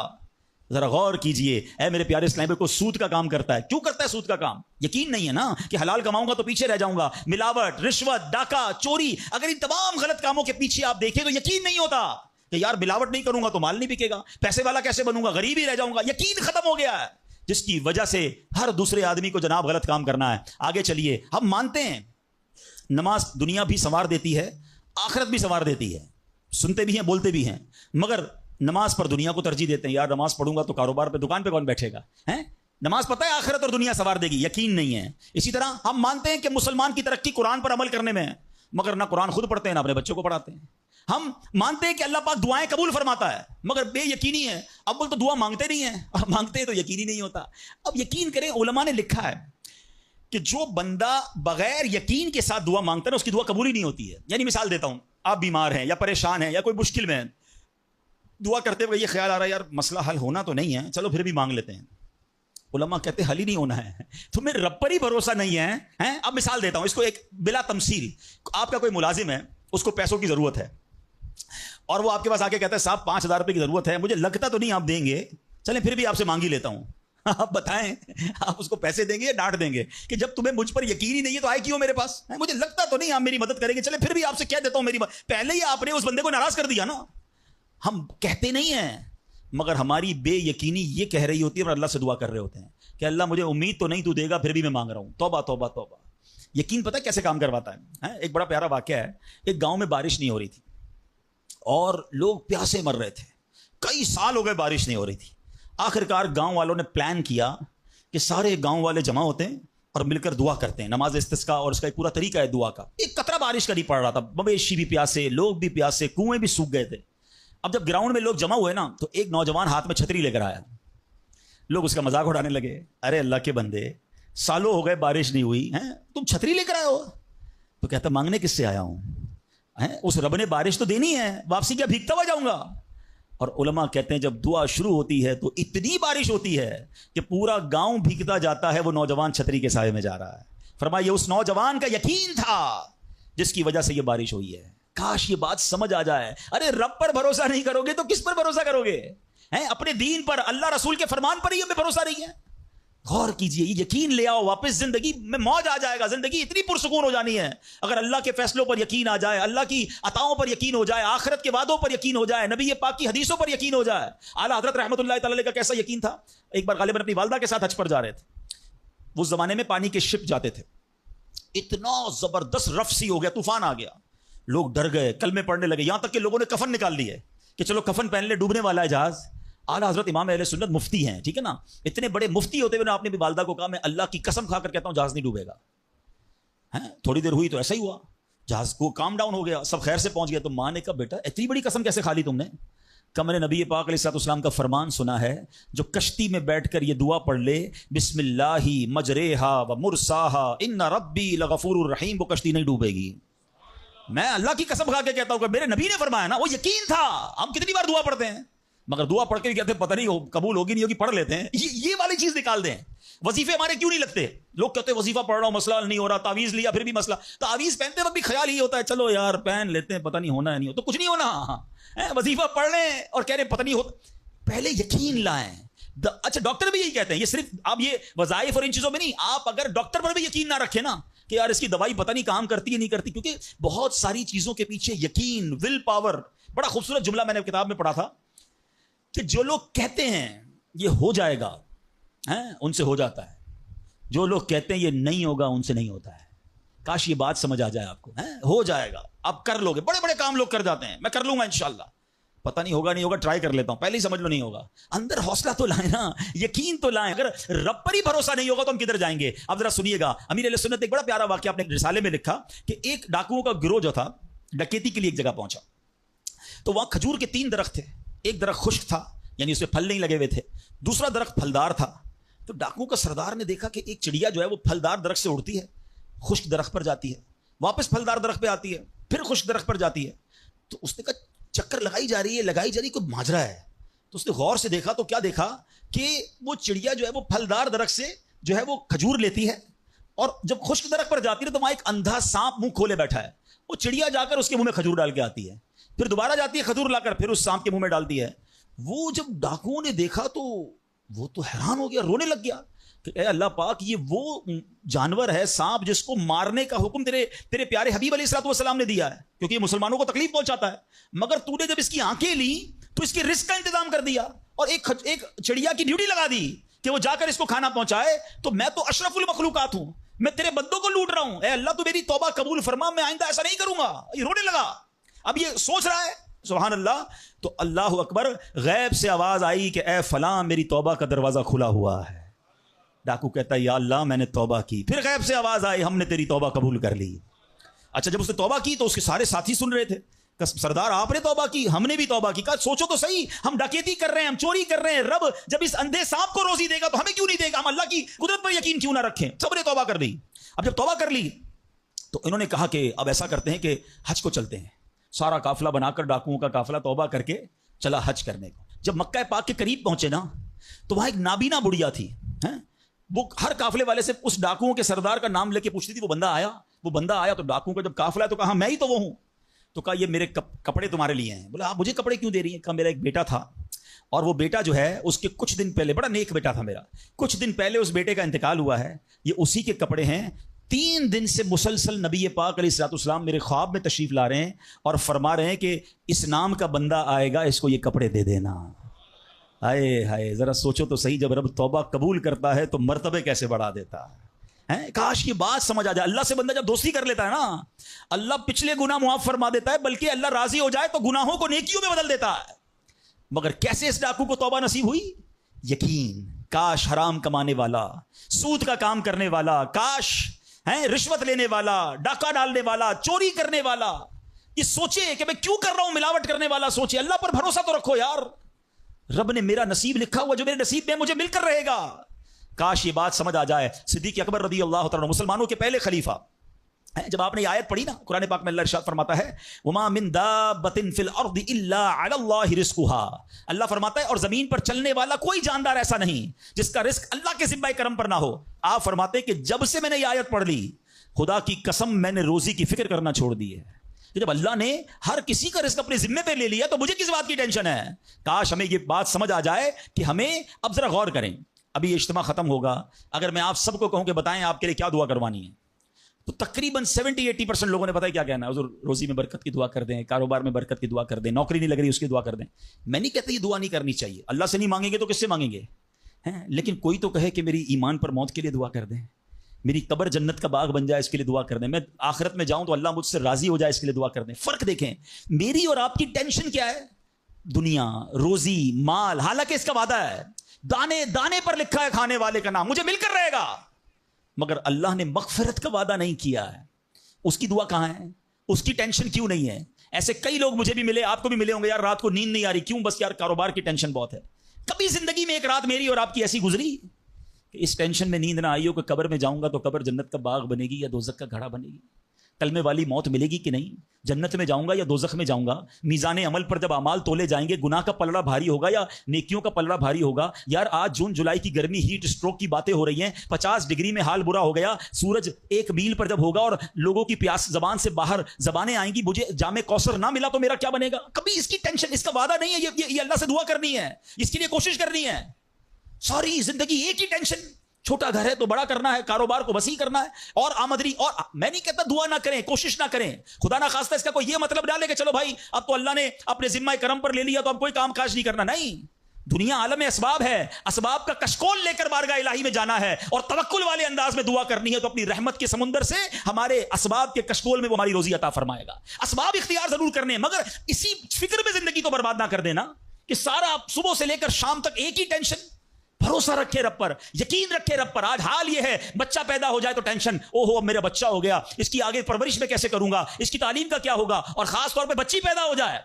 ذرا غور کیجئے اے میرے پیارے اسلام, کو سود کا کام کرتا ہے. کیوں کرتا ہے سود کا کام؟ یقین نہیں ہے نا کہ حلال کماؤں گا تو پیچھے رہ جاؤں گا. ملاوٹ, رشوت, ڈاکہ, چوری, اگر ان تمام غلط کاموں کے پیچھے آپ دیکھیں تو یقین نہیں ہوتا کہ یار ملاوٹ نہیں کروں گا تو مال نہیں بکے گا, پیسے والا کیسے بنوں گا, غریب ہی رہ جاؤں گا. یقین ختم ہو گیا ہے, جس کی وجہ سے ہر دوسرے آدمی کو جناب غلط کام کرنا ہے. آگے چلیے, ہم مانتے ہیں نماز دنیا بھی سنوار دیتی ہے, آخرت بھی سنوار دیتی ہے, سنتے بھی ہیں بولتے بھی ہیں, مگر نماز پر دنیا کو ترجیح دیتے ہیں. یار نماز پڑھوں گا تو کاروبار پہ, دکان پہ کون بیٹھے گا, نماز پتہ ہے آخرت اور دنیا سنوار دے گی, یقین نہیں ہے. اسی طرح ہم مانتے ہیں کہ مسلمان کی ترقی قرآن پر عمل کرنے میں ہے, مگر نہ قرآن خود پڑھتے ہیں نہ اپنے بچوں کو پڑھاتے ہیں. ہم مانتے ہیں کہ اللہ پاک دعائیں قبول فرماتا ہے, مگر بے یقینی ہے. اول تو دعا مانگتے نہیں ہیں, اور مانگتے ہیں تو یقینی نہیں ہوتا. اب یقین کریں, علماء نے لکھا ہے کہ جو بندہ بغیر یقین کے ساتھ دعا مانگتا ہے نا, اس کی دعا قبول ہی نہیں ہوتی ہے. یعنی مثال دیتا ہوں, آپ بیمار ہیں یا پریشان ہیں یا کوئی مشکل میں ہیں, دعا کرتے ہوئے یہ خیال آ رہا ہے یار مسئلہ حل ہونا تو نہیں ہے, چلو پھر بھی مانگ لیتے ہیں. علماء کہتے ہیں حل ہی نہیں ہونا ہے, تمہیں رب پر ہی بھروسہ نہیں ہے. اب مثال دیتا ہوں اس کو ایک بلا تمثیل. آپ کا کوئی ملازم ہے, اس کو پیسوں کی ضرورت ہے, اور وہ آپ کے پاس آ کے کہتا ہے صاحب 5,000 روپے کی ضرورت ہے, مجھے لگتا تو نہیں آپ دیں گے, چلیں پھر بھی آپ سے مانگ ہی لیتا ہوں. آپ بتائیں آپ اس کو پیسے دیں گے یا ڈانٹ دیں گے کہ جب تمہیں مجھ پر یقین ہی نہیں ہے تو آئے کیوں میرے پاس, مجھے لگتا تو نہیں آپ میری مدد کریں گے, چلیں پھر بھی آپ سے کہہ دیتا ہوں میری پہلے ہی آپ نے اس بندے کو ناراض کر دیا نا. ہم کہتے نہیں ہیں, مگر ہماری بے یقینی یہ کہہ رہی ہوتی ہے, اور اللہ سے دعا کر رہے ہوتے ہیں کہ اللہ مجھے امید تو نہیں تو دے گا, پھر بھی میں مانگ رہا ہوں. توبہ توبہ توبہ. یقین پتہ کیسے کام کرواتا ہے؟ ایک بڑا پیارا واقعہ ہے. ایک گاؤں میں بارش نہیں ہو رہی تھی اور لوگ پیاسے مر رہے تھے, کئی سال ہو گئے بارش نہیں ہو رہی تھی. آخرکار گاؤں والوں نے پلان کیا کہ سارے گاؤں والے جمع ہوتے ہیں اور مل کر دعا کرتے ہیں, نماز استسقاء, اور اس کا ایک پورا طریقہ ہے دعا کا. ایک قطرہ بارش کا نہیں پڑ رہا تھا, مویشی بھی پیاسے, لوگ بھی پیاسے, کنویں بھی سوکھ گئے تھے. اب جب گراؤنڈ میں لوگ جمع ہوئے نا, تو ایک نوجوان ہاتھ میں چھتری لے کر آیا. لوگ اس کا مذاق اڑانے لگے, ارے اللہ کے بندے سالوں ہو گئے بارش نہیں ہوئی, تم چھتری لے کر آئے ہو. تو کہتا مانگنے کس سے آیا ہوں, اس رب نے بارش تو دینی ہے, واپسی کیا بھیگتا ہوا جاؤں گا. اور علماء کہتے ہیں جب دعا شروع ہوتی ہے تو اتنی بارش ہوتی ہے کہ پورا گاؤں بھیگتا جاتا ہے, وہ نوجوان چھتری کے سائے میں جا رہا ہے. فرمایا یہ اس نوجوان کا یقین تھا جس کی وجہ سے یہ بارش ہوئی ہے. کاش یہ بات سمجھ آ جائے. ارے رب پر بھروسہ نہیں کرو گے تو کس پر بھروسہ کرو گے؟ اپنے دین پر, اللہ رسول کے فرمان پر ہی ہمیں بھروسہ نہیں ہے. غور کیجئے, یہ یقین لے آؤ واپس, زندگی میں موج آ جائے گا, زندگی اتنی پرسکون ہو جانی ہے اگر اللہ کے فیصلوں پر یقین آ جائے, اللہ کی عطاؤں پر یقین ہو جائے, آخرت کے وعدوں پر یقین ہو جائے, نبی پاک کی حدیثوں پر یقین ہو جائے. اعلیٰ حضرت رحمۃ اللہ تعالی کا کیسا یقین تھا. ایک بار غالباً اپنی والدہ کے ساتھ حج پر جا رہے تھے. اس زمانے میں پانی کے شپ جاتے تھے, اتنا زبردست رف سی ہو گیا, طوفان آ گیا, لوگ ڈر گئے, کلمے پڑھنے لگے, یہاں تک کہ لوگوں نے کفن نکال لیے کہ چلو کفن پہن لے, ڈوبنے والا ہے جہاز. اعلیٰ حضرت امام اہل سنت مفتی ہیں, ٹھیک ہے نا, اتنے بڑے مفتی ہوتے ہوئے آپ نے بھی والدہ کو کہا میں اللہ کی قسم کھا کر کہتا ہوں جہاز نہیں ڈوبے گا. تھوڑی دیر ہوئی تو ایسا ہی ہوا, جہاز کو کام ڈاؤن ہو گیا, سب خیر سے پہنچ گیا. تو ماں نے کہا بیٹا اتنی بڑی قسم کیسے کھا لی تم نے؟ کہ میں نے نبی پاک علیہ السلام کا فرمان سنا ہے, جو کشتی میں بیٹھ کر یہ دعا پڑھ لے بسم اللہ مجریہا و مرساہا ان ربی لغفور الرحیم, وہ کشتی نہیں ڈوبے گی. میں اللہ کی قسم کھا کے کہتا ہوں کہ میرے نبی نے فرمایا نا, وہ یقین تھا. ہم کتنی بار دعا پڑھتے ہیں مگر دعا پڑھ کے کہتے ہیں پتہ نہیں قبول ہوگی نہیں ہوگی, پڑھ لیتے ہیں. یہ والی چیز نکال دیں. وظیفے ہمارے کیوں نہیں لگتے؟ لوگ کہتے ہیں وظیفہ پڑھ رہا ہوں مسئلہ نہیں ہو رہا, تعویذ لیا پھر بھی مسئلہ. تعویذ پہنتے وقت بھی خیال ہی ہوتا ہے چلو یار پہن لیتے ہیں, پتہ نہیں ہونا ہے نہیں ہو تو کچھ نہیں ہونا. وظیفہ پڑھ لیں اور کہہ رہے ہیں پتہ نہیں ہوتا. پہلے یقین لائیں. اچھا ڈاکٹر بھی یہی کہتے ہیں, یہ صرف آپ یہ وظائف اور ان چیزوں میں نہیں, آپ اگر ڈاکٹر پر بھی یقین نہ رکھیں نا کہ یار اس کی دوائی پتہ نہیں کام کرتی ہے نہیں کرتی, کیونکہ بہت ساری چیزوں کے پیچھے یقین, ول پاور. بڑا خوبصورت جملہ میں نے کتاب میں پڑھا تھا کہ جو لوگ کہتے ہیں یہ ہو جائے گا ان سے ہو جاتا ہے. جو لوگ کہتے ہیں یہ نہیں ہوگا ان سے نہیں ہوتا ہے. کاش یہ بات سمجھ آ جائے آپ کو. ہو جائے گا, آپ کر لو گے. بڑے بڑے کام لوگ کر جاتے ہیں, میں کر لوں گا انشاءاللہ. پتہ نہیں ہوگا نہیں ہوگا, ٹرائی کر لیتا ہوں, پہلے ہی سمجھ لو نہیں ہوگا. اندر حوصلہ تو لائیں نا, یقین تو لائیں. اگر رب پر ہی بھروسہ نہیں ہوگا تو ہم کدھر جائیں گے؟ اب ذرا سنیے گا, امیر اہل سنت ایک بڑا پیارا واقعہ اپنے رسالے میں لکھا کہ ایک ڈاکوؤں کا گروہ جو تھا ڈکیتی کے لیے ایک جگہ پہنچا. تو وہاں کھجور کے 3 درخت تھے. ایک درخت خشک تھا, یعنی اس میں پھل نہیں لگے ہوئے تھے. دوسرا درخت پھلدار تھا. تو ڈاکوؤں کا سردار نے دیکھا کہ ایک چڑیا جو ہے وہ پھلدار درخت سے اڑتی ہے, خشک درخت پر جاتی ہے, واپس پھلدار درخت پہ آتی ہے, پھر خشک درخت پر جاتی ہے. تو اس نے کہا چکر لگائی جا رہی ہے, کوئی ماجرا ہے. تو اس نے غور سے دیکھا تو کیا دیکھا کہ وہ چڑیا جو ہے وہ پھلدار درخت سے جو ہے وہ کھجور لیتی ہے, اور جب خشک درخت پر جاتی ہے تو وہاں ایک اندھا سانپ منہ کھولے بیٹھا ہے. وہ چڑیا جا کر اس کے منہ میں کھجور ڈال کے آتی ہے, پھر دوبارہ جاتی ہے کھجور لا کر پھر اس سانپ کے منہ میں ڈالتی ہے. وہ جب ڈاکوؤں نے دیکھا تو وہ تو حیران ہو گیا, رونے لگ گیا کہ اے اللہ پاک, یہ وہ جانور ہے سانپ جس کو مارنے کا حکم تیرے پیارے حبیب علیہ الصلوۃ والسلام نے دیا ہے, کیونکہ یہ مسلمانوں کو تکلیف پہنچاتا ہے. مگر تو نے جب اس کی آنکھیں لی تو اس کے رزق کا انتظام کر دیا, اور ایک چڑیا کی ڈیوٹی لگا دی کہ وہ جا کر اس کو کھانا پہنچائے. تو میں تو اشرف المخلوقات ہوں, میں تیرے بندوں کو لوٹ رہا ہوں. اے اللہ تو میری توبہ قبول فرما, میں آئندہ ایسا نہیں کروں گا. یہ رونے لگا. اب یہ سوچ رہا ہے, سبحان اللہ. تو اللہ اکبر, غیب سے آواز آئی کہ اے فلاں میری توبہ کا دروازہ کھلا ہوا ہے. ڈاکو کہتا ہے یا اللہ میں نے توبہ کی. پھر غیب سے آواز آئی ہم نے تیری توبہ قبول کر لی. اچھا, جب اس نے توبہ کی تو اس کے سارے ساتھی سن رہے تھے, سردار آپ نے توبہ کی, ہم نے بھی توبہ کی. کہا سوچو تو صحیح, ہم ڈکیتی کر رہے ہیں, ہم چوری کر رہے ہیں, رب جب اس اندھے سانپ کو روزی دے گا تو ہمیں کیوں نہیں دے گا؟ ہم اللہ کی قدرت پر یقین کیوں نہ رکھیں؟ سب نے توبہ کر دی. اب جب توبہ کر لی تو انہوں نے کہا کہ اب ایسا کرتے ہیں کہ حج کو چلتے ہیں. سارا قافلہ بنا کر ڈاکوؤں کا قافلہ توبہ کر کے چلا حج کرنے کو. جب مکہ پاک کے قریب پہنچے نا تو وہاں ایک نابینا بڑھیا تھی. وہ ہر قافلے والے سے اس ڈاکوؤں کے سردار کا نام لے کے پوچھتی تھی. وہ بندہ آیا تو ڈاکوؤں کا جب قافلہ ہے تو کہا میں ہی تو وہ ہوں. تو کہا یہ میرے کپڑے تمہارے لیے ہیں. بولا آپ مجھے کپڑے کیوں دے رہی ہیں؟ کہا میرا ایک بیٹا تھا, اور وہ بیٹا جو ہے اس کے کچھ دن پہلے, بڑا نیک بیٹا تھا میرا, کچھ دن پہلے اس بیٹے کا انتقال ہوا ہے. یہ اسی کے کپڑے ہیں. 3 دن سے مسلسل نبی پاک علیہ الصلوۃ والسلام میرے خواب میں تشریف لا رہے ہیں اور فرما رہے ہیں کہ اس نام کا بندہ آئے گا, اس کو یہ کپڑے دے دینا. ہائے ہائے, ذرا سوچو تو صحیح, جب رب توبہ قبول کرتا ہے تو مرتبے کیسے بڑھا دیتا ہے. کاش یہ بات سمجھ آ جائے. اللہ سے بندہ جب دوستی کر لیتا ہے نا, اللہ پچھلے گناہ معاف فرما دیتا ہے, بلکہ اللہ راضی ہو جائے تو گناہوں کو نیکیوں میں بدل دیتا ہے. مگر کیسے اس ڈاکو کو توبہ نصیب ہوئی؟ یقین. کاش حرام کمانے والا, سود کا کام کرنے والا, کاش رشوت لینے والا, ڈاکہ ڈالنے والا, چوری کرنے والا یہ سوچے کہ میں کیوں کر رہا ہوں, ملاوٹ کرنے والا سوچے. اللہ پر بھروسہ تو رکھو یار, رب نے میرا نصیب لکھا ہوا, جو میرے نصیب میں مجھے مل کر رہے گا. کاش یہ بات سمجھ آ جائے. صدیق اکبر رضی اللہ تعالیٰ مسلمانوں کے پہلے خلیفہ, جب آپ نے یہ آیت پڑھی نا قرآن پاک میں, اللہ ارشاد فرماتا ہے وما من دابۃ فی الارض الا علی اللہ رزقها. اللہ فرماتا ہے اور زمین پر چلنے والا کوئی جاندار ایسا نہیں جس کا رزق اللہ کے ذمہ کرم پر نہ ہو. آپ فرماتے ہیں کہ جب سے میں نے یہ آیت پڑھ لی, خدا کی قسم میں نے روزی کی فکر کرنا چھوڑ دی ہے. جب اللہ نے ہر کسی کا رزق اپنے ذمے پہ لے لیا تو مجھے کس بات کی ٹینشن ہے؟ کاش ہمیں یہ بات سمجھ آ جائے کہ ہمیں اب ذرا غور کریں. ابھی یہ اجتماع ختم ہوگا, اگر میں آپ سب کو کہوں کہ بتائیں آپ کے لیے کیا دعا کروانی ہے, تو تقریباً 70-80% لوگوں نے بتایا کیا کہنا ہے, حضور روزی میں برکت کی دعا کر دیں, کاروبار میں برکت کی دعا کر دیں, نوکری نہیں لگ رہی اس کی دعا کر دیں. میں نہیں کہتا یہ دعا نہیں کرنی چاہیے, اللہ سے نہیں مانگیں گے تو کس سے مانگیں گے؟ لیکن کوئی تو کہے کہ میری ایمان پر موت کے لیے دعا کر دیں, میری قبر جنت کا باغ بن جائے اس کے لیے دعا کر دیں, میں آخرت میں جاؤں تو اللہ مجھ سے راضی ہو جائے اس کے لیے دعا کر دیں. فرق دیکھیں, میری اور آپ کی ٹینشن کیا ہے؟ دنیا, روزی, مال. حالانکہ اس کا وعدہ ہے, دانے دانے پر لکھا ہے کھانے والے کا نام, مجھے مل کر رہے گا. مگر اللہ نے مغفرت کا وعدہ نہیں کیا ہے. اس کی دعا کہاں ہے؟ اس کی ٹینشن کیوں نہیں ہے؟ ایسے کئی لوگ مجھے بھی ملے, آپ کو بھی ملے ہوں گے, یار رات کو نیند نہیں آ رہی, کیوں؟ بس یار کاروبار کی ٹینشن بہت ہے. کبھی زندگی میں ایک رات میری اور آپ کی ایسی گزری کہ اس ٹینشن میں نیند نہ آئی ہو کہ قبر میں جاؤں گا تو قبر جنت کا باغ بنے گی یا دوزخ کا گھڑا بنے گی, کلمے والی موت ملے گی کہ نہیں, جنت میں جاؤں گا یا دوزخ میں جاؤں گا, میزان عمل پر جب اعمال تولے جائیں گے گناہ کا پلڑا بھاری ہوگا یا نیکیوں کا پلڑا بھاری ہوگا. یار آج جون جولائی کی گرمی, ہیٹ اسٹروک کی باتیں ہو رہی ہیں, 50 ڈگری میں حال برا ہو گیا. سورج 1 میل پر جب ہوگا اور لوگوں کی پیاس زبان سے باہر زبانیں آئیں گی, مجھے جام کوثر نہ ملا تو میرا کیا بنے گا؟ کبھی اس کی ٹینشن, اس کا وعدہ نہیں ہے. یہ اللہ سے دعا کرنی ہے, اس کے لیے کوشش کرنی ہے. ساری زندگی ایک ہی ٹینشن, چھوٹا گھر ہے تو بڑا کرنا ہے, کاروبار کو وسیع کرنا ہے, اور آمدنی. اور میں نہیں کہتا دعا نہ کریں, کوشش نہ کریں, خدا نہ خواستہ اس کا کوئی یہ مطلب ڈالے کہ چلو بھائی اب تو اللہ نے اپنے ذمہ کرم پر لے لیا تو اب کوئی کام کاج نہیں کرنا. نہیں, دنیا عالم اسباب ہے، اسباب کا کشکول لے کر بارگاہ الہی میں جانا ہے اور توکل والے انداز میں دعا کرنی ہے، تو اپنی رحمت کے سمندر سے ہمارے اسباب کے کشکول میں وہ ہماری روزی عطا فرمائے گا۔ اسباب اختیار ضرور کرنے ہیں، مگر اسی فکر میں زندگی کو برباد نہ کر دینا کہ سارا صبح سے لے کر شام تک ایک ہی ٹینشن۔ بھروسہ رکھے رب پر، یقین رکھے رب پر۔ آج حال یہ ہے، بچہ پیدا ہو جائے تو ٹینشن، او ہو اب میرا بچہ ہو گیا، اس کی آگے پرورش میں کیسے کروں گا، اس کی تعلیم کا کیا ہوگا، اور خاص طور پہ بچی پیدا ہو جائے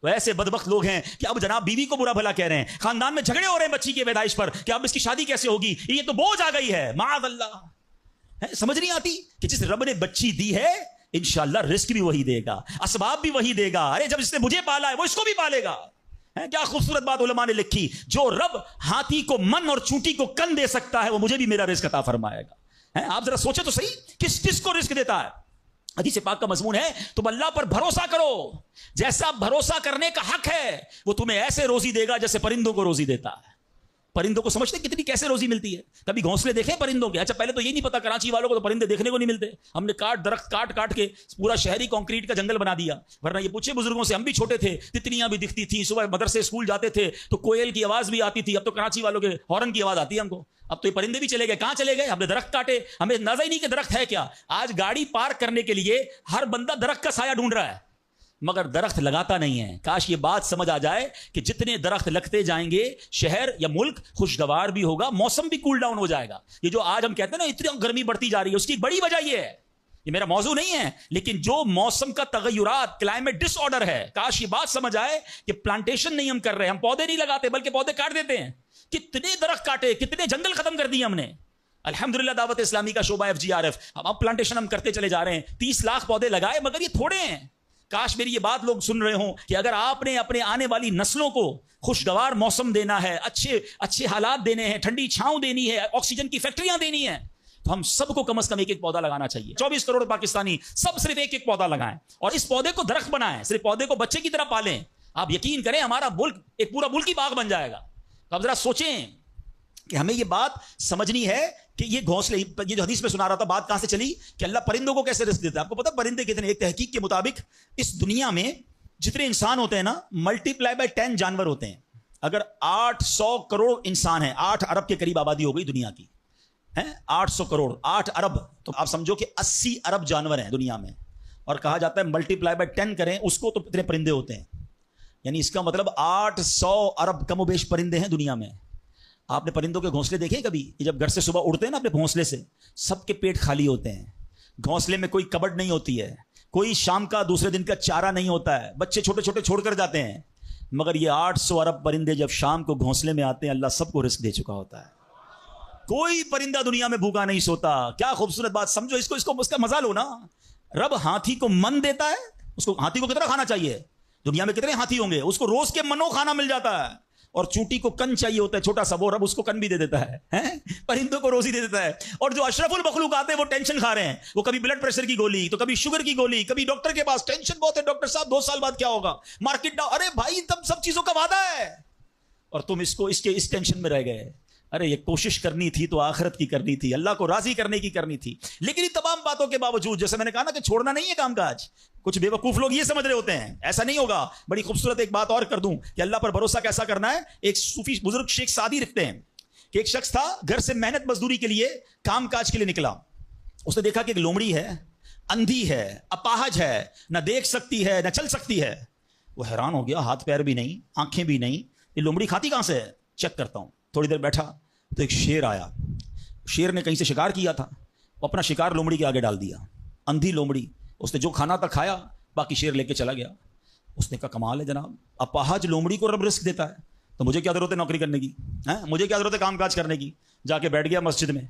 تو ایسے بدبخت لوگ ہیں کہ اب جناب بیوی کو برا بھلا کہہ رہے ہیں، خاندان میں جھگڑے ہو رہے ہیں بچی کی پیدائش پر کہ اب اس کی شادی کیسے ہوگی، یہ تو بوجھ آ گئی ہے، معاذ اللہ۔ سمجھ نہیں آتی کہ جس رب نے بچی دی ہے انشاءاللہ رزق بھی وہی دے گا، اسباب بھی وہی دے گا۔ ارے جب اس نے مجھے پالا ہے وہ اس کو بھی پالے گا۔ کیا خوبصورت بات علماء نے لکھی، جو رب ہاتھی کو من اور چونٹی کو کن دے سکتا ہے وہ مجھے بھی میرا رزق عطا فرمائے گا۔ آپ ذرا سوچے تو صحیح، کس کس کو رزق دیتا ہے؟ حدیث پاک کا مضمون ہے تم اللہ پر بھروسہ کرو، جیسا بھروسہ کرنے کا حق ہے وہ تمہیں ایسے روزی دے گا جیسے پرندوں کو روزی دیتا ہے۔ پرندوں کو سمجھتے کتنی کیسے روزی ملتی ہے؟ کبھی گھونسلے دیکھیں پرندوں کے؟ اچھا پہلے تو یہ نہیں پتا، کراچی والوں کو تو پرندے دیکھنے کو نہیں ملتے، ہم نے درخت کاٹ کے پورا شہری کنکریٹ کا جنگل بنا دیا۔ ورنہ یہ پوچھے بزرگوں سے، ہم بھی چھوٹے تھے تتلیاں بھی دکھتی تھی، صبح مدرسے اسکول جاتے تھے تو کوئل کی آواز بھی آتی تھی، اب تو کراچی والوں کے ہارن کی آواز آتی ہے ہم کو۔ اب تو یہ پرندے بھی چلے گئے، کہاں چلے گئے؟ ہم نے درخت کاٹے، ہمیں اندازہ ہی نہیں کہ درخت ہے کیا۔ آج گاڑی پارک کرنے کے لیے ہر بندہ درخت کا سایہ ڈھونڈ رہا ہے مگر درخت لگاتا نہیں ہے۔ کاش یہ بات سمجھ آ جائے کہ جتنے درخت لگتے جائیں گے شہر یا ملک خوشگوار بھی ہوگا، موسم بھی کول ڈاؤن ہو جائے گا۔ یہ جو آج ہم کہتے ہیں نا اتنی گرمی بڑھتی جا رہی ہے، اس کی بڑی وجہ یہ ہے، یہ میرا موضوع نہیں ہے، لیکن جو موسم کا تغیرات، کلائمیٹ ڈس آرڈر ہے، کاش یہ بات سمجھ آئے کہ پلانٹیشن نہیں ہم کر رہے، ہم پودے نہیں لگاتے بلکہ پودے کاٹ دیتے ہیں۔ کتنے درخت کاٹے، کتنے جنگل ختم کر دیے ہم نے۔ الحمدللہ دعوت اسلامی کا شعبہ FGRF، اب پلانٹیشن ہم کرتے چلے جا رہے ہیں، 30 لاکھ پودے لگائے مگر یہ تھوڑے ہیں۔ کاش میری یہ بات لوگ سن رہے ہوں کہ اگر آپ نے اپنے آنے والی نسلوں کو خوشگوار موسم دینا ہے، اچھے حالات دینے ہیں، ٹھنڈی چھاؤں دینی ہے، آکسیجن کی فیکٹریاں دینی ہیں، تو ہم سب کو کم از کم ایک پودا لگانا چاہیے۔ 24 کروڑ پاکستانی سب صرف ایک پودا لگائیں اور اس پودے کو درخت بنائیں، صرف پودے کو بچے کی طرح پالیں۔ آپ یقین کریں ہمارا ملک ایک پورا ملک ہی باغ بن جائے گا۔ تو اب ذرا سوچیں کہ ہمیں یہ بات سمجھنی ہے کہ یہ گھونسلے، یہ جو حدیث میں سنا رہا تھا بات کہاں سے چلی کہ اللہ پرندوں کو کیسے رزق دیتا ہے۔ آپ کو پتا پرندے کتنے؟ ایک تحقیق کے مطابق اس دنیا میں جتنے انسان ہوتے ہیں نا، ملٹیپلائی بائی 10 جانور ہوتے ہیں۔ اگر 800 کروڑ انسان ہیں، 8 ارب کے قریب آبادی ہو گئی دنیا کی، 800 کروڑ 8 ارب، تو آپ سمجھو کہ 80 ارب جانور ہیں دنیا میں، اور کہا جاتا ہے ملٹیپلائی بائی 10 کریں اس کو تو اتنے پرندے ہوتے ہیں۔ یعنی اس کا مطلب 800 ارب کم و بیش پرندے ہیں دنیا میں۔ آپ نے پرندوں کے گھونسلے دیکھے کبھی؟ یہ جب گھر سے صبح اڑتے ہیں نا اپنے گھونسلے سے، سب کے پیٹ خالی ہوتے ہیں، گھونسلے میں کوئی کبڈ نہیں ہوتی ہے، کوئی شام کا دوسرے دن کا چارہ نہیں ہوتا ہے، بچے چھوٹے چھوٹے چھوڑ کر جاتے ہیں، مگر یہ 800 ارب پرندے جب شام کو گھونسلے میں آتے ہیں اللہ سب کو رزق دے چکا ہوتا ہے۔ کوئی پرندہ دنیا میں بھوکا نہیں سوتا۔ کیا خوبصورت بات، سمجھو اس کو اس کا مزہ لو نا۔ رب ہاتھی کو من دیتا ہے، اس کو ہاتھی کو کتنا کھانا چاہیے؟ دنیا میں کتنے ہاتھی ہوں گے، اس کو روز کے منو کھانا مل جاتا ہے۔ اور چونٹی کو کن چاہیے ہوتا ہے چھوٹا سا، وہ رب اس کو کن بھی دے دیتا ہے، پرندوں کو روزی دے دیتا ہے۔ اور جو اشرف المخلوقات ہیں وہ ٹینشن کھا رہے ہیں، وہ کبھی بلڈ پریشر کی گولی، تو کبھی شوگر کی گولی، کبھی ڈاکٹر کے پاس، ٹینشن بہت ہے ڈاکٹر صاحب 2 سال بعد کیا ہوگا، مارکیٹ ڈاؤن۔ ارے بھائی تب سب چیزوں کا وعدہ ہے اور تم اس ٹینشن میں رہ گئے۔ ارے یہ کوشش کرنی تھی تو آخرت کی کرنی تھی، اللہ کو راضی کرنے کی کرنی تھی۔ لیکن ان تمام باتوں کے باوجود جیسے میں نے کہا نا کہ چھوڑنا نہیں ہے کام کاج۔ کچھ بے وقوف لوگ یہ سمجھ رہے ہوتے ہیں ایسا نہیں ہوگا۔ بڑی خوبصورت ایک بات اور کر دوں کہ اللہ پر بھروسہ کیسا کرنا ہے۔ ایک صوفی بزرگ شیخ سعدی لکھتے ہیں کہ ایک شخص تھا گھر سے محنت مزدوری کے لیے کام کاج کے لیے نکلا۔ اس نے دیکھا کہ ایک لومڑی ہے، اندھی ہے، اپاہج ہے، نہ دیکھ سکتی ہے نہ چل سکتی ہے۔ وہ حیران ہو گیا، ہاتھ پیر بھی نہیں، آنکھیں بھی نہیں، یہ لومڑی کھاتی کہاں سے ہے؟ چیک کرتا ہوں۔ تھوڑی دیر بیٹھا تو ایک شیر آیا، شیر نے کہیں سے شکار کیا تھا، وہ اپنا شکار لومڑی کے آگے ڈال دیا۔ اندھی لومڑی، اس نے جو کھانا تھا کھایا، باقی شیر لے کے چلا گیا۔ اس نے کہا کمال ہے جناب، اپاہج لومڑی کو رب رزق دیتا ہے تو مجھے کیا ضرورت ہے نوکری کرنے کی، مجھے کیا ضرورت ہے کام کاج کرنے کی۔ جا کے بیٹھ گیا مسجد میں،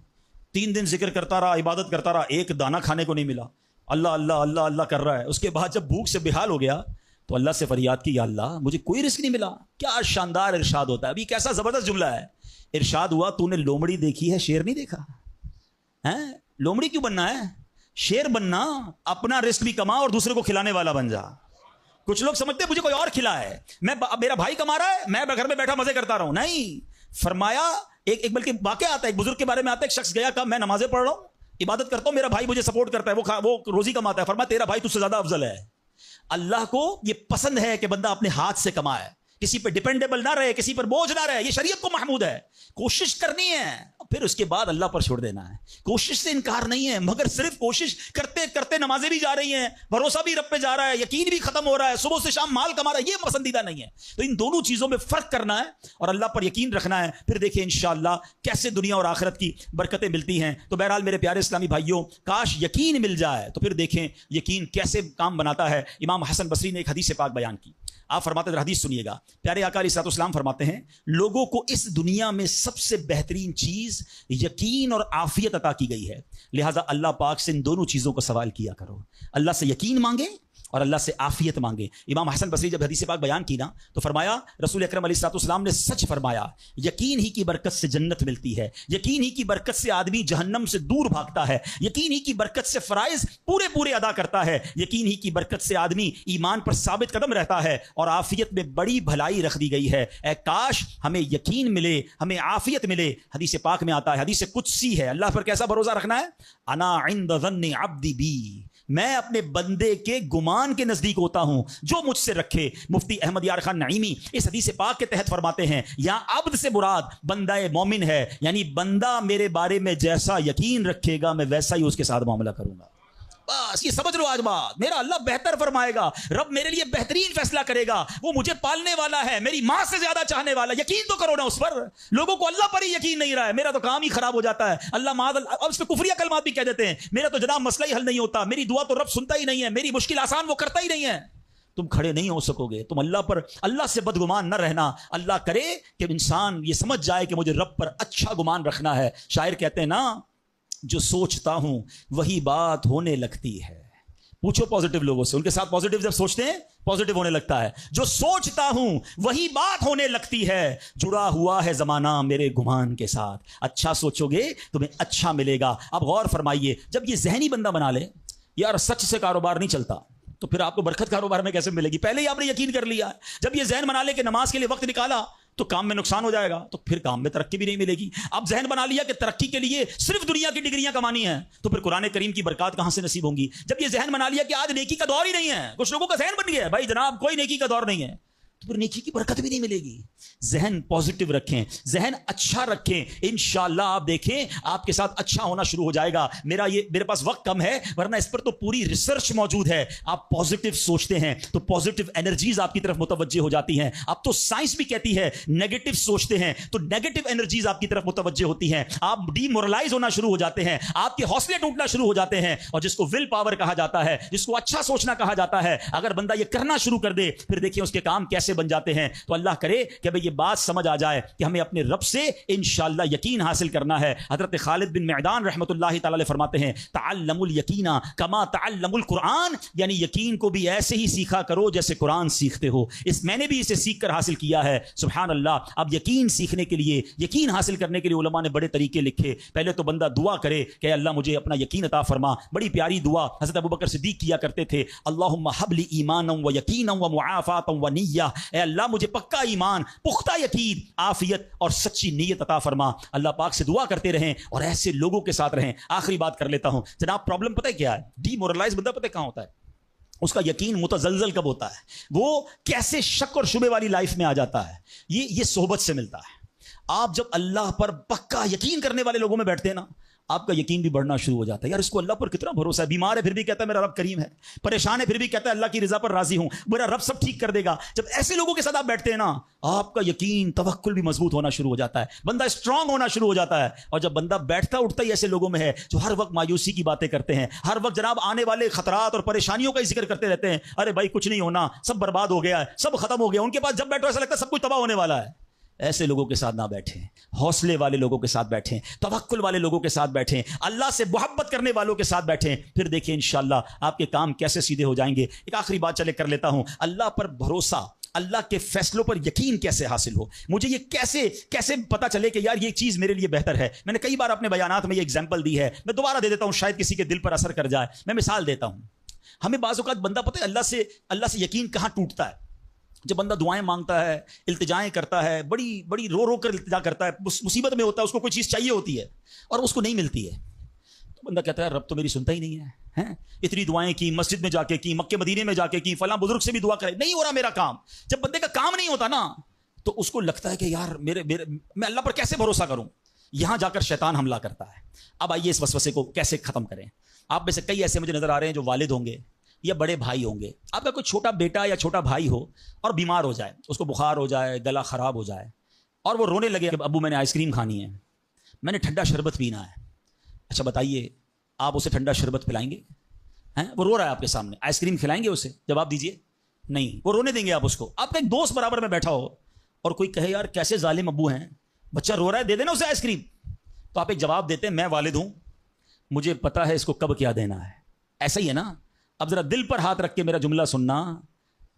3 دن ذکر کرتا رہا، عبادت کرتا رہا، ایک دانہ کھانے کو نہیں ملا، اللہ اللہ اللہ اللہ کر رہا ہے۔ اس کے بعد جب بھوک سے بحال ہو گیا تو اللہ سے فریاد کی، یا اللہ مجھے کوئی رزق نہیں ملا۔ کیا شاندار ارشاد ہوتا ہے، ابھی کیسا زبردست جملہ ہے۔ ارشاد ہوا تو نے لومڑی دیکھی ہے، شیر نہیں دیکھا۔ لومڑی کیوں بننا ہے؟ شیر بننا، اپنا رزق بھی کما اور دوسرے کو کھلانے والا بن جا۔ کچھ لوگ سمجھتے ہیں مجھے کوئی اور کھلا ہے، میرا بھائی کما رہا ہے، میں گھر میں بیٹھا مزے کرتا رہا ہوں۔ نہیں، فرمایا ایک بلکہ واقعہ آتا ہے، ایک بزرگ کے بارے میں آتا ہے، ایک شخص گیا، کہا میں نمازیں پڑھ رہا ہوں، عبادت کرتا ہوں، میرا بھائی مجھے سپورٹ کرتا ہے، وہ روزی کماتا ہے۔ فرمایا تیرا بھائی تجھ سے زیادہ افضل ہے۔ اللہ کو یہ پسند ہے کہ بندہ اپنے ہاتھ سے کمائے، کسی پر ڈیپینڈیبل نہ رہے, کسی پر بوجھ نہ رہے. یہ شریعت کو محمود ہے. کوشش کرنی ہے, پھر اس کے بعد اللہ پر چھوڑ دینا ہے. کوشش سے انکار نہیں ہے, مگر صرف کوشش کرتے کرتے نمازیں بھی جا رہی ہیں, بھروسہ بھی رب پہ جا رہا ہے, یقین بھی ختم ہو رہا ہے, صبح سے شام مال کما رہا ہے, یہ پسندیدہ نہیں ہے. تو ان دونوں چیزوں میں فرق کرنا ہے اور اللہ پر یقین رکھنا ہے. پھر دیکھیں انشاءاللہ کیسے دنیا اور آخرت کی برکتیں ملتی ہیں. تو بہرحال میرے پیارے اسلامی بھائیوں, کاش یقین مل جائے تو پھر دیکھیں یقین کیسے کام بناتا ہے. امام حسن بصری نے ایک حدیث پاک بیان کی. آپ فرماتے ہیں, حدیث سنیے گا, پیارے آقا علیہ السلام فرماتے ہیں, لوگوں کو اس دنیا میں سب سے بہترین چیز یقین اور عافیت عطا کی گئی ہے. لہٰذا اللہ پاک سے ان دونوں چیزوں کو سوال کیا کرو. اللہ سے یقین مانگے اور اللہ سے عافیت مانگے. امام حسن بصری جب حدیث پاک بیان کی نا تو فرمایا, رسول اکرم علیہ السلام نے سچ فرمایا, یقین ہی کی برکت سے جنت ملتی ہے, یقین ہی کی برکت سے آدمی جہنم سے دور بھاگتا ہے, یقین ہی کی برکت سے فرائض پورے پورے ادا کرتا ہے, یقین ہی کی برکت سے آدمی ایمان پر ثابت قدم رہتا ہے, اور عافیت میں بڑی بھلائی رکھ دی گئی ہے. اے کاش ہمیں یقین ملے, ہمیں عافیت ملے. حدیث پاک میں آتا ہے, حدیث قدسی ہے, اللہ پر کیسا بھروسہ رکھنا ہے, انا عند ظن عبدی بی, میں اپنے بندے کے گمان کے نزدیک ہوتا ہوں جو مجھ سے رکھے. مفتی احمد یار خان نعیمی اس حدیث پاک کے تحت فرماتے ہیں, یہاں عبد سے مراد بندہ مومن ہے, یعنی بندہ میرے بارے میں جیسا یقین رکھے گا میں ویسا ہی اس کے ساتھ معاملہ کروں گا. بس یہ سمجھ لو آج بات, میرا اللہ بہتر فرمائے گا, رب میرے لیے بہترین فیصلہ کرے گا, وہ مجھے پالنے والا ہے, میری ماں سے زیادہ چاہنے والا. یقین تو کرو نا اس پر. لوگوں کو اللہ پر ہی یقین نہیں رہا ہے, میرا تو کام ہی خراب ہو جاتا ہے, اللہ معاذ اللہ, اب اس پہ کفریہ کلمات بھی کہہ دیتے ہیں, میرا تو جناب مسئلہ ہی حل نہیں ہوتا, میری دعا تو رب سنتا ہی نہیں ہے, میری مشکل آسان وہ کرتا ہی نہیں ہے. تم کھڑے نہیں ہو سکو گے. تم اللہ سے بدگمان نہ رہنا. اللہ کرے کہ انسان یہ سمجھ جائے کہ مجھے رب پر اچھا گمان رکھنا ہے. شاعر کہتے ہیں نا, جو سوچتا ہوں وہی بات ہونے لگتی ہے. پوچھو پازیٹیو لوگوں سے, ان کے ساتھ پازیٹیو جب سوچتے ہیں پازیٹیو ہونے لگتا ہے. جو سوچتا ہوں وہی بات ہونے لگتی ہے, جڑا ہوا ہے زمانہ میرے گمان کے ساتھ. اچھا سوچو گے تمہیں اچھا ملے گا. اب غور فرمائیے, جب یہ ذہنی بندہ بنا لے یار سچ سے کاروبار نہیں چلتا, تو پھر آپ کو برکت کاروبار میں کیسے ملے گی؟ پہلے ہی آپ نے یقین کر لیا. جب یہ ذہن بنا لے کہ نماز کے لیے وقت نکالا تو کام میں نقصان ہو جائے گا, تو پھر کام میں ترقی بھی نہیں ملے گی. اب ذہن بنا لیا کہ ترقی کے لیے صرف دنیا کی ڈگریاں کمانی ہیں, تو پھر قرآن کریم کی برکات کہاں سے نصیب ہوں گی؟ جب یہ ذہن بنا لیا کہ آج نیکی کا دور ہی نہیں ہے, کچھ لوگوں کا ذہن بن گیا ہے بھائی جناب کوئی نیکی کا دور نہیں ہے, تو پھر نیکی کی برکت بھی نہیں ملے گی. ذہن پازیٹیو رکھیں, ذہن اچھا رکھیں, انشاءاللہ آپ دیکھیں آپ کے ساتھ اچھا ہونا شروع ہو جائے گا. میرے پاس وقت کم ہے, ورنہ اس پر تو پوری ریسرچ موجود ہے. آپ پازیٹیو سوچتے ہیں تو پازیٹیو انرجیز آپ کی طرف متوجہ ہو جاتی ہیں. اب تو سائنس بھی کہتی ہے نیگیٹو سوچتے ہیں تو نیگیٹو انرجیز آپ کی طرف متوجہ ہوتی ہیں. آپ ڈی مورلائز ہونا شروع ہو جاتے ہیں, آپ کے حوصلے ٹوٹنا شروع ہو جاتے ہیں. اور جس کو ول پاور کہا جاتا ہے, جس کو اچھا سوچنا کہا جاتا ہے, اگر بندہ یہ کرنا شروع کر دے پھر دیکھیں اس کے کام کیسے بن جاتے ہیں. تو اللہ کرے کہ بھئی یہ بات سمجھ آ جائے کہ ہمیں اپنے رب سے انشاءاللہ یقین حاصل کرنا ہے. حضرت خالد بن معدان رحمۃ اللہ تعالی علیہ فرماتے ہیں, تعلموا الیقین کما تعلموا القرآن, یعنی یقین کو بھی ایسے ہی سیکھا کرو جیسے قرآن سیکھتے ہو. میں نے بھی اسے سیکھ کر حاصل کیا ہے. سبحان اللہ. اب یقین سیکھنے کے لیے, یقین حاصل کرنے کے لیے علماء نے بڑے طریقے لکھے. پہلے تو بندہ دعا کرے کہ اللہ مجھے اپنا یقین عطا فرما. بڑی پیاری دعا حضرت ابوبکر صدیق کیا کرتے تھے, اللہم حب لی ایمانا و یقینا و معافاتا و نیہ, اے اللہ مجھے پکا ایمان, پختہ یقین, عافیت اور سچی نیت عطا فرما. اللہ پاک سے دعا کرتے رہیں اور ایسے لوگوں کے ساتھ رہیں. آخری بات کر لیتا ہوں جناب, پرابلم پتہ ہے کیا ہے؟ ڈی مورلائز بندہ پتہ کہاں ہوتا ہے؟ اس کا یقین متزلزل کب ہوتا ہے؟ وہ کیسے شک اور شبے والی لائف میں آ جاتا ہے؟ یہ صحبت سے ملتا ہے. آپ جب اللہ پر پکا یقین کرنے والے لوگوں میں بیٹھتے ہیں نا, آپ کا یقین بھی بڑھنا شروع ہو جاتا ہے. یار اس کو اللہ پر کتنا بھروسہ ہے, بیمار ہے پھر بھی کہتا ہے میرا رب کریم ہے, پریشان ہے پھر بھی کہتا ہے اللہ کی رضا پر راضی ہوں, میرا رب سب ٹھیک کر دے گا. جب ایسے لوگوں کے ساتھ آپ بیٹھتے ہیں نا, آپ کا یقین توکل بھی مضبوط ہونا شروع ہو جاتا ہے, بندہ اسٹرانگ ہونا شروع ہو جاتا ہے. اور جب بندہ بیٹھتا اٹھتا ہی ایسے لوگوں میں ہے جو ہر وقت مایوسی کی باتیں کرتے ہیں, ہر وقت جناب آنے والے خطرات اور پریشانیوں کا ہی ذکر کرتے رہتے ہیں, ارے بھائی کچھ نہیں ہونا, سب برباد ہو گیا ہے, سب ختم ہو گیا, ان کے پاس جب بیٹھو ایسا لگتا ہے سب کچھ تباہ ہونے والا ہے. ایسے لوگوں کے ساتھ نہ بیٹھیں, حوصلے والے لوگوں کے ساتھ بیٹھیں, توکل والے لوگوں کے ساتھ بیٹھیں, اللہ سے محبت کرنے والوں کے ساتھ بیٹھیں. پھر دیکھیں انشاءاللہ آپ کے کام کیسے سیدھے ہو جائیں گے. ایک آخری بات چلے کر لیتا ہوں, اللہ پر بھروسہ, اللہ کے فیصلوں پر یقین کیسے حاصل ہو. مجھے یہ کیسے پتا چلے کہ یار یہ چیز میرے لیے بہتر ہے. میں نے کئی بار اپنے بیانات میں یہ ایگزامپل دی ہے, میں دوبارہ دے دیتا ہوں, شاید کسی کے دل پر اثر کر جائے. میں مثال دیتا ہوں. ہمیں بعض اوقات بندہ پتہ ہے اللہ سے یقین کہاں ٹوٹتا ہے؟ جب بندہ دعائیں مانگتا ہے, التجائیں کرتا ہے, بڑی رو کر التجا کرتا ہے, مصیبت میں ہوتا ہے, اس کو کوئی چیز چاہیے ہوتی ہے اور اس کو نہیں ملتی ہے. بندہ کہتا ہے رب تو میری سنتا ہی نہیں ہے، اتنی دعائیں کی، مسجد میں جا کے کی، مکے مدینے میں جا کے کی، فلاں بزرگ سے بھی دعا کرے، نہیں ہو رہا میرا کام۔ جب بندے کا کام نہیں ہوتا نا تو اس کو لگتا ہے کہ یار میں اللہ پر کیسے بھروسہ کروں، یہاں جا کر شیطان حملہ کرتا ہے۔ اب آئیے اس وسوسے کو کیسے ختم کریں۔ آپ میں سے کئی ایسے مجھے نظر آ رہے ہیں جو والد ہوں گے یا بڑے بھائی ہوں گے، آپ کا کوئی چھوٹا بیٹا یا چھوٹا بھائی ہو اور بیمار ہو جائے، اس کو بخار ہو جائے، گلا خراب ہو جائے اور وہ رونے لگے کہ ابو میں نے آئس کریم کھانی ہے، میں نے ٹھنڈا شربت پینا ہے۔ اچھا بتائیے آپ اسے ٹھنڈا شربت پلائیں گے؟ وہ رو رہا ہے آپ کے سامنے، آئس کریم کھلائیں گے اسے؟ جواب دیجئے نہیں، وہ رونے دیں گے آپ اس کو۔ آپ کا ایک دوست برابر میں بیٹھا ہو اور کوئی کہے یار کیسے ظالم ابو ہیں، بچہ رو رہا ہے دے دینا اسے آئس کریم، تو آپ ایک جواب دیتے ہیں میں والد ہوں، مجھے پتا ہے اس کو کب کیا دینا ہے۔ ایسا ہی ہے نا؟ اب ذرا دل پر ہاتھ رکھ کے میرا جملہ سننا،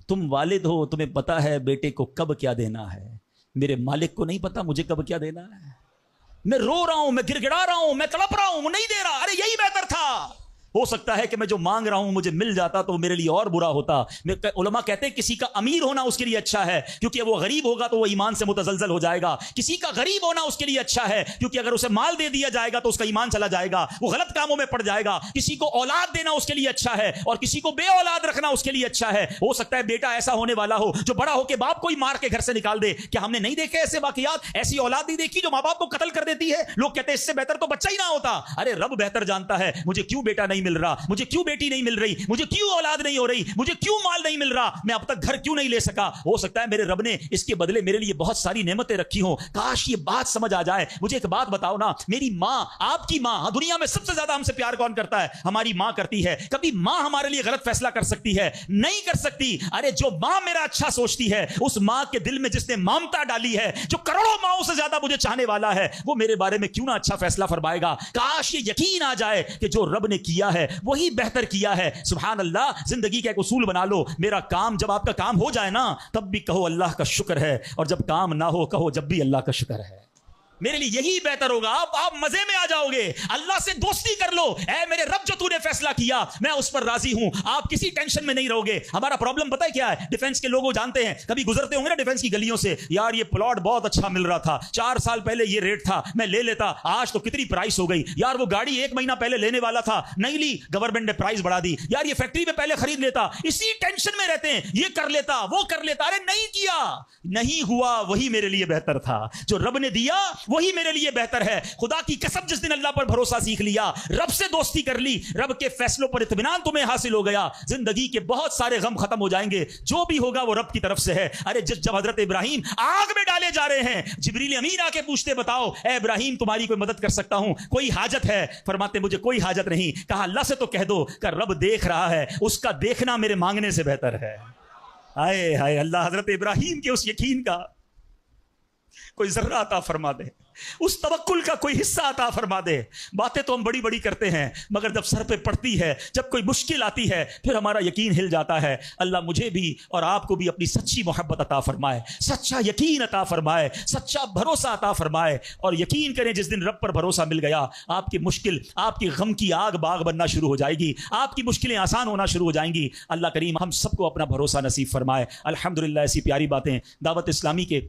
تم والد ہو، تمہیں پتا ہے بیٹے کو کب کیا دینا ہے، میرے مالک کو نہیں پتا مجھے کب کیا دینا ہے۔ میں رو رہا ہوں، میں گڑ گڑا رہا ہوں، میں تڑپ رہا ہوں، وہ نہیں دے رہا، ارے یہی بہتر تھا۔ ہو سکتا ہے کہ میں جو مانگ رہا ہوں مجھے مل جاتا تو میرے لیے اور برا ہوتا۔ علماء کہتے ہیں کسی کا امیر ہونا اس کے لیے اچھا ہے کیونکہ وہ غریب ہوگا تو وہ ایمان سے متزلزل ہو جائے گا، کسی کا غریب ہونا اس کے لیے اچھا ہے کیونکہ اگر اسے مال دے دیا جائے گا تو اس کا ایمان چلا جائے گا، وہ غلط کاموں میں پڑ جائے گا، کسی کو اولاد دینا اس کے لیے اچھا ہے اور کسی کو بے اولاد رکھنا اس کے لیے اچھا ہے۔ ہو سکتا ہے بیٹا ایسا ہونے والا ہو جو بڑا ہو کے باپ کو ہی مار کے گھر سے نکال دے۔ کیا ہم نے نہیں دیکھے ایسے واقعات؟ ایسی اولاد نہیں دیکھی جو ماں باپ کو قتل کر دیتی ہے؟ لوگ کہتے ہیں اس سے بہتر تو بچہ ہی نہ ہوتا۔ ارے رب بہتر جانتا ہے مجھے کیوں بیٹا نہیں مل رہا، مجھے کیوں بیٹی نہیں مل رہی، مجھے کیوں اولاد نہیں ہو رہی، مجھے کیوں مال نہیں مل رہا، میں اب تک گھر کیوں نہیں لے سکا۔ ہو سکتا ہے میرے رب نے اس کے بدلے میرے لیے بہت ساری نعمتیں رکھی ہوں، کاش یہ بات سمجھ آ جائے۔ مجھے ایک بات بتاؤ نا، میری ماں، آپ کی ماں، دنیا میں سب سے زیادہ ہم سے پیار کون کرتا ہے؟ ہماری ماں کرتی ہے۔ کبھی ماں ہمارے لیے غلط فیصلہ کر سکتی ہے؟ نہیں کر سکتی۔ ارے جو ماں میرا اچھا سوچتی ہے، اس ماں کے دل میں جس نے ممتا ڈالی ہے، جو کروڑوں ماؤں سے زیادہ مجھے چاہنے والا ہے، وہ میرے بارے میں کیوں نہ اچھا فیصلہ فرمائے گا۔ کاش یہ یقین آ جائے کہ جو رب نے کیا ہے وہی بہتر کیا ہے۔ سبحان اللہ۔ زندگی کا ایک اصول بنا لو، میرا کام جب آپ کا کام ہو جائے نا تب بھی کہو اللہ کا شکر ہے، اور جب کام نہ ہو کہو جب بھی اللہ کا شکر ہے۔ میرے لیے یہی بہتر ہوگا۔ آپ مزے میں آ جاؤ گے، اللہ سے دوستی کر لو، اے میرے رب جو تو نے فیصلہ کیا میں اس پر راضی ہوں۔ آپ کسی ٹینشن میں نہیں رہو گے۔ ہمارا پرابلم پتہ ہے کیا ہے؟ ڈیفنس کے لوگ جانتے ہیں، کبھی گزرتے ہوں گے نا ڈیفنس کی گلیوں سے، یار یہ پلاٹ بہت اچھا مل رہا تھا، 4 سال پہلے یہ ریٹ تھا، میں لے لیتا، آج تو کتنی پرائس ہو گئی، یار وہ گاڑی 1 مہینہ پہلے لینے والا تھا، نہیں لی، گورنمنٹ نے پرائس بڑھا دی، یار یہ فیکٹری میں پہلے خرید لیتا۔ اسی ٹینشن میں رہتے ہیں، یہ کر لیتا، وہ کر لیتا۔ ارے نہیں کیا، نہیں ہوا، وہی میرے لیے بہتر تھا۔ جو رب نے دیا وہی میرے لیے بہتر ہے۔ خدا کی قسم جس دن اللہ پر بھروسہ سیکھ لیا، رب سے دوستی کر لی، رب کے فیصلوں پر اطمینان تمہیں حاصل ہو گیا، زندگی کے بہت سارے غم ختم ہو جائیں گے۔ جو بھی ہوگا وہ رب کی طرف سے ہے۔ ارے جب حضرت ابراہیم آگ میں ڈالے جا رہے ہیں، جبریل امین آ کے پوچھتے بتاؤ اے ابراہیم تمہاری کوئی مدد کر سکتا ہوں، کوئی حاجت ہے؟ فرماتے مجھے کوئی حاجت نہیں۔ کہا اللہ سے تو کہہ دو کہ رب دیکھ رہا ہے، اس کا دیکھنا میرے مانگنے سے بہتر ہے۔ ہائے ہائے، اللہ حضرت ابراہیم کے اس یقین کا کوئی ذرہ عطا فرما دے، اس توکل کا کوئی حصہ عطا فرما دے۔ باتیں تو ہم بڑی بڑی کرتے ہیں مگر جب سر پہ پڑتی ہے، جب کوئی مشکل آتی ہے، پھر ہمارا یقین ہل جاتا ہے۔ اللہ مجھے بھی اور آپ کو بھی اپنی سچی محبت عطا فرمائے، سچا یقین عطا فرمائے، سچا بھروسہ عطا فرمائے۔ اور یقین کریں جس دن رب پر بھروسہ مل گیا، آپ کی مشکل، آپ کی غم کی آگ باغ بننا شروع ہو جائے گی، آپ کی مشکلیں آسان ہونا شروع ہو جائیں گی۔ اللہ کریم ہم سب کو اپنا بھروسہ نصیب فرمائے۔ الحمدللہ، ایسی پیاری باتیں دعوت اسلامی کے